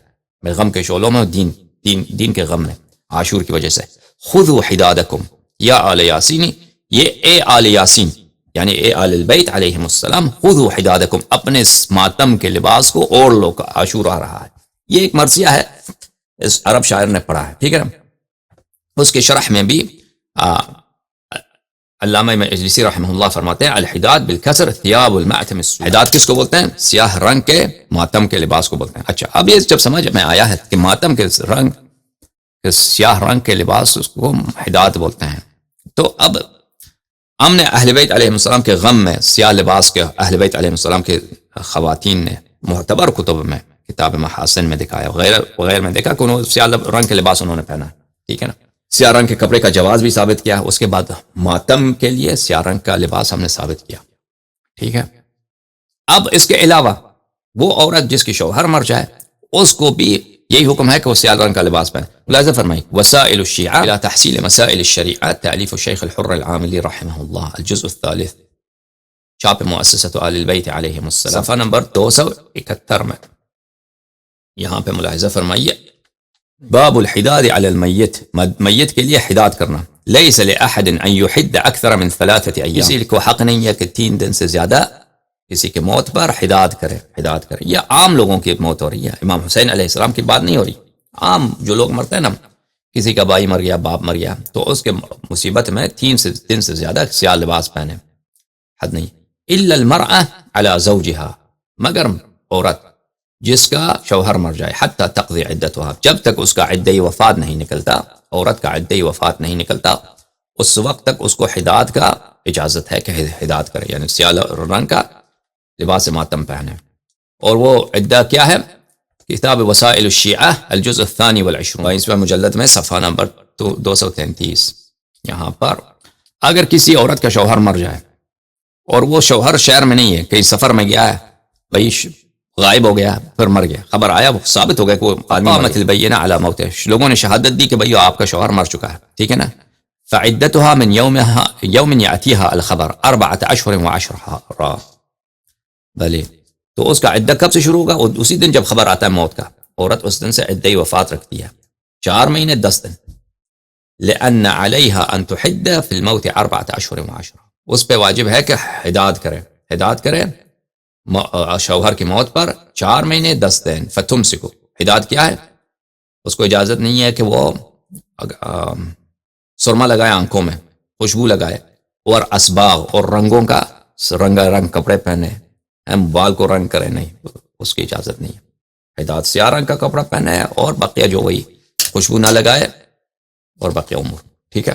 میں غم کے شعلوں میں دین کے غم میں عاشور کی وجہ سے۔ خذوا حدادکم یا آل یاسینی، یہ اے آل یاسین یعنی اے آل البیت علیہم السلام، خذوا حدادکم، اپنے ماتم کے لباس کو اوڑھ لو، کا عاشور آ رہا ہے۔ یہ ایک مرثیہ ہے، اس عرب شاعر نے پڑھا ہے، ٹھیک ہے نا۔ اس کے شرح میں بھی علامہ مجلسی رحمہ اللہ فرماتے ہیں الحداد بالکسر ثیاب المعتم السود، حداد کس کو بولتے ہیں؟ سیاہ رنگ کے ماتم کے لباس کو بولتے ہیں۔ اچھا اب یہ جب سمجھ میں آیا ہے کہ ماتم کے رنگ، سیاہ رنگ کے لباس اس کو حداد بولتے ہیں، تو اب ہم نے اہل بیت علیہ السلام کے غم میں سیاہ لباس کے اہل بیت علیہ السلام کے خواتین نے معتبر کتب میں، کتاب محاسن میں دکھایا، وغیرہ میں دیکھا کہ انہوں سیاہ رنگ کے لباس انہوں نے پہنا ہے، ٹھیک ہے نا۔ سیاہ رنگ کے کپڑے کا جواز بھی ثابت کیا، اس کے بعد ماتم کے لیے سیاہ رنگ کا لباس ہم نے ثابت کیا، ٹھیک ہے۔ اب اس کے علاوہ وہ عورت جس کی شوہر مر جائے اس کو بھی یہی حکم ہے کہ وہ سیاہ رنگ کا لباس پہنے۔ ملاحظہ فرمائی وسائل الشیعہ الى تحصیل مسائل الشریعہ، تالیف الشیخ الحر العاملی رحمہ اللہ، الجزء الثالث، چھاپ مؤسسۃ آل البیت علیہم السلام، صفحہ نمبر 271 میں۔ یہاں پہ ملاحظہ فرمائیے باب الحداد علی المیت، میت کے لیے حداد کرنا، لیس لأحد ان یحد اکثر من 3 ایام، کسی کو حق نہیں ہے کہ 3 دن سے زیادہ کسی کے موت پر حداد کرے۔ یہ عام لوگوں کی موت ہو رہی ہے، امام حسین علیہ السلام کی بات نہیں ہو رہی، عام جو لوگ مرتے ہیں نا، کسی کا بھائی مر گیا، باپ مر گیا، تو اس کے مصیبت میں 3 دن سے زیادہ سیاہ لباس پہنے، حد نہیں۔ الا المرأة على زوجها، مگر عورت جس کا شوہر مر جائے، حتی تقضی عدتها، جب تک اس کا عدہ وفات نہیں نکلتا، عورت کا عدہ وفات نہیں نکلتا، اس وقت تک اس کو حداد کا اجازت ہے کہ حداد کرے، یعنی سیاہ رنگ کا لباس ماتم پہنے۔ اور وہ عدہ کیا ہے؟ کتاب وسائل الشیعہ الجزء الثانی والعشرون، اس مجلد میں صفحہ نمبر 233۔ یہاں پر اگر کسی عورت کا شوہر مر جائے اور وہ شوہر شہر میں نہیں ہے، کہیں سفر میں گیا ہے، بھائی غائب ہو گیا، پھر مر گیا، خبر آیا، وہ ثابت ہو گیا کہ وہ قامت البینہ علی موتہ، لوگوں نے شہادت دی کہ بھئی آپ کا شوہر مر چکا ہے، ٹھیک ہے نا۔ فعدتها من یوم یاتیها الخبر 4 اشہر و10، بھلے تو اس کا عدہ کب سے شروع ہوگا؟ اسی دن جب خبر آتا ہے موت کا، عورت اس دن سے عدہ وفات رکھتی ہے 4 مہینے 10 دن، لأن علیہا ان تحد فی الموت 4 اشہر و10، اس پہ واجب ہے کہ حداد کرے شوہر کی موت پر 4 مہینے 10 دن۔ فتمسکو، حداد کیا ہے؟ اس کو اجازت نہیں ہے کہ وہ سرما لگائے آنکھوں میں، خوشبو لگائے، اور اسباغ اور رنگوں کا رنگ کپڑے پہنے، ہم بال کو رنگ کرے، نہیں، اس کی اجازت نہیں ہے۔ حداد سیاہ رنگ کا کپڑا پہنے ہے اور بقیہ جو وہی خوشبو نہ لگائے، اور بقیہ امور، ٹھیک ہے۔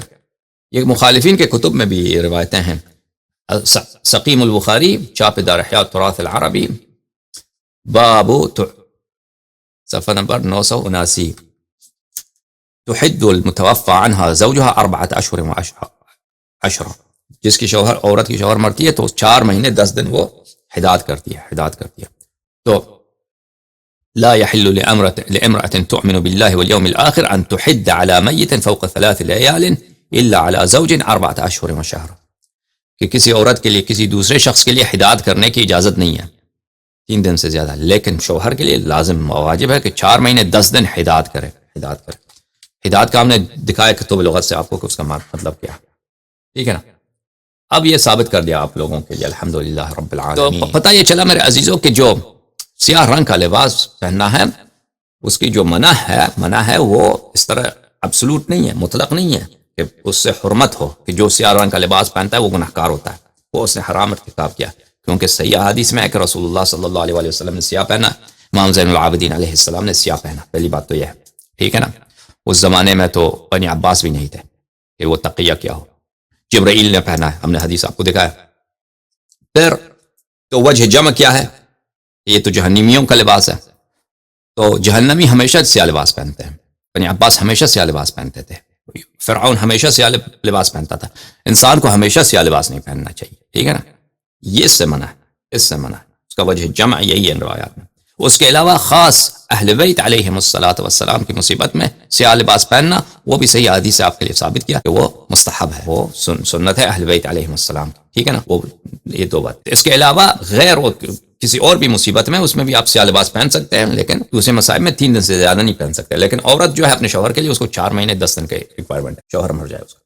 یہ مخالفین کے کتب میں بھی یہ روایتیں ہیں۔ سقیم البخاری چھاپ دار احیاء التراث العربی، باب صفحہ نمبر 979، تحد المتوفى عنها زوجها 4 اشہر و10، جس کی عورت کی شوہر مرتی ہے تو 4 مہینے 10 دن وہ حداد کرتی ہے۔ تو لا يحل لامرأة تؤمن بالله واليوم الآخر ان تحد على ميت فوق 3 ليال الا على زوج 4 اشہر و10، کہ کسی عورت کے لیے کسی دوسرے شخص کے لیے حداد کرنے کی اجازت نہیں ہے 3 دن سے زیادہ، لیکن شوہر کے لیے لازم واجب ہے کہ 4 مہینے 10 دن حداد کرے۔ حداد کا ہم نے دکھایا کتب لغت سے آپ کو کہ اس کا مطلب کیا، ٹھیک ہے نا۔ اب یہ ثابت کر دیا آپ لوگوں کے لیے، الحمدللہ رب العالمین۔ تو پتہ یہ چلا میرے عزیزوں کہ جو سیاہ رنگ کا لباس پہننا ہے، اس کی جو منع ہے وہ اس طرح ابسولوٹ نہیں ہے، مطلق نہیں ہے کہ اس سے حرمت ہو، کہ جو سیاہ رنگ کا لباس پہنتا ہے وہ گناہگار ہوتا ہے، وہ اس نے حرام ارتکاب کیا، کیونکہ صحیح حدیث میں ہے کہ رسول اللہ صلی اللہ علیہ وسلم نے سیاہ پہنا، امام زین العابدین علیہ السلام نے سیاہ پہنا، پہلی بات تو یہ ہے، ٹھیک ہے نا۔ اس زمانے میں تو بنی عباس بھی نہیں تھے کہ وہ تقیہ کیا ہو، جبرائیل نے پہنا ہے، ہم نے حدیث آپ کو دکھایا۔ پھر تو وجہ جمع کیا ہے؟ یہ تو جہنمیوں کا لباس ہے، تو جہنمی ہمیشہ سیاہ لباس پہنتے ہیں، بنی عباس ہمیشہ سیاہ لباس پہنتے تھے، فرعون ہمیشہ سیاہ لباس پہنتا تھا۔ انسان کو ہمیشہ سیاہ لباس نہیں پہننا چاہیے، ٹھیک ہے نا، یہ اس سے منع ہے، اس سے منع ہے، اس کا وجہ جمع یہی ہے روایات میں۔ اس کے علاوہ خاص اہل بیت علیہم الصلوۃ والسلام کی مصیبت میں سیاہ لباس پہننا، وہ بھی صحیح حدیث سے آپ کے لیے ثابت کیا کہ وہ مستحب ہے، وہ سنت ہے اہل بیت علیہم السلام کی، ٹھیک ہے نا، وہ یہ دو بات۔ اس کے علاوہ غیر کسی اور بھی مصیبت میں اس میں بھی آپ سیاہ لباس پہن سکتے ہیں، لیکن دوسرے مسائل میں 3 دن سے زیادہ نہیں پہن سکتے۔ لیکن عورت جو ہے اپنے شوہر کے لیے اس کو 4 مہینے 10 دن کے ریکوائرمنٹ ہے، شوہر مر جائے اس کا۔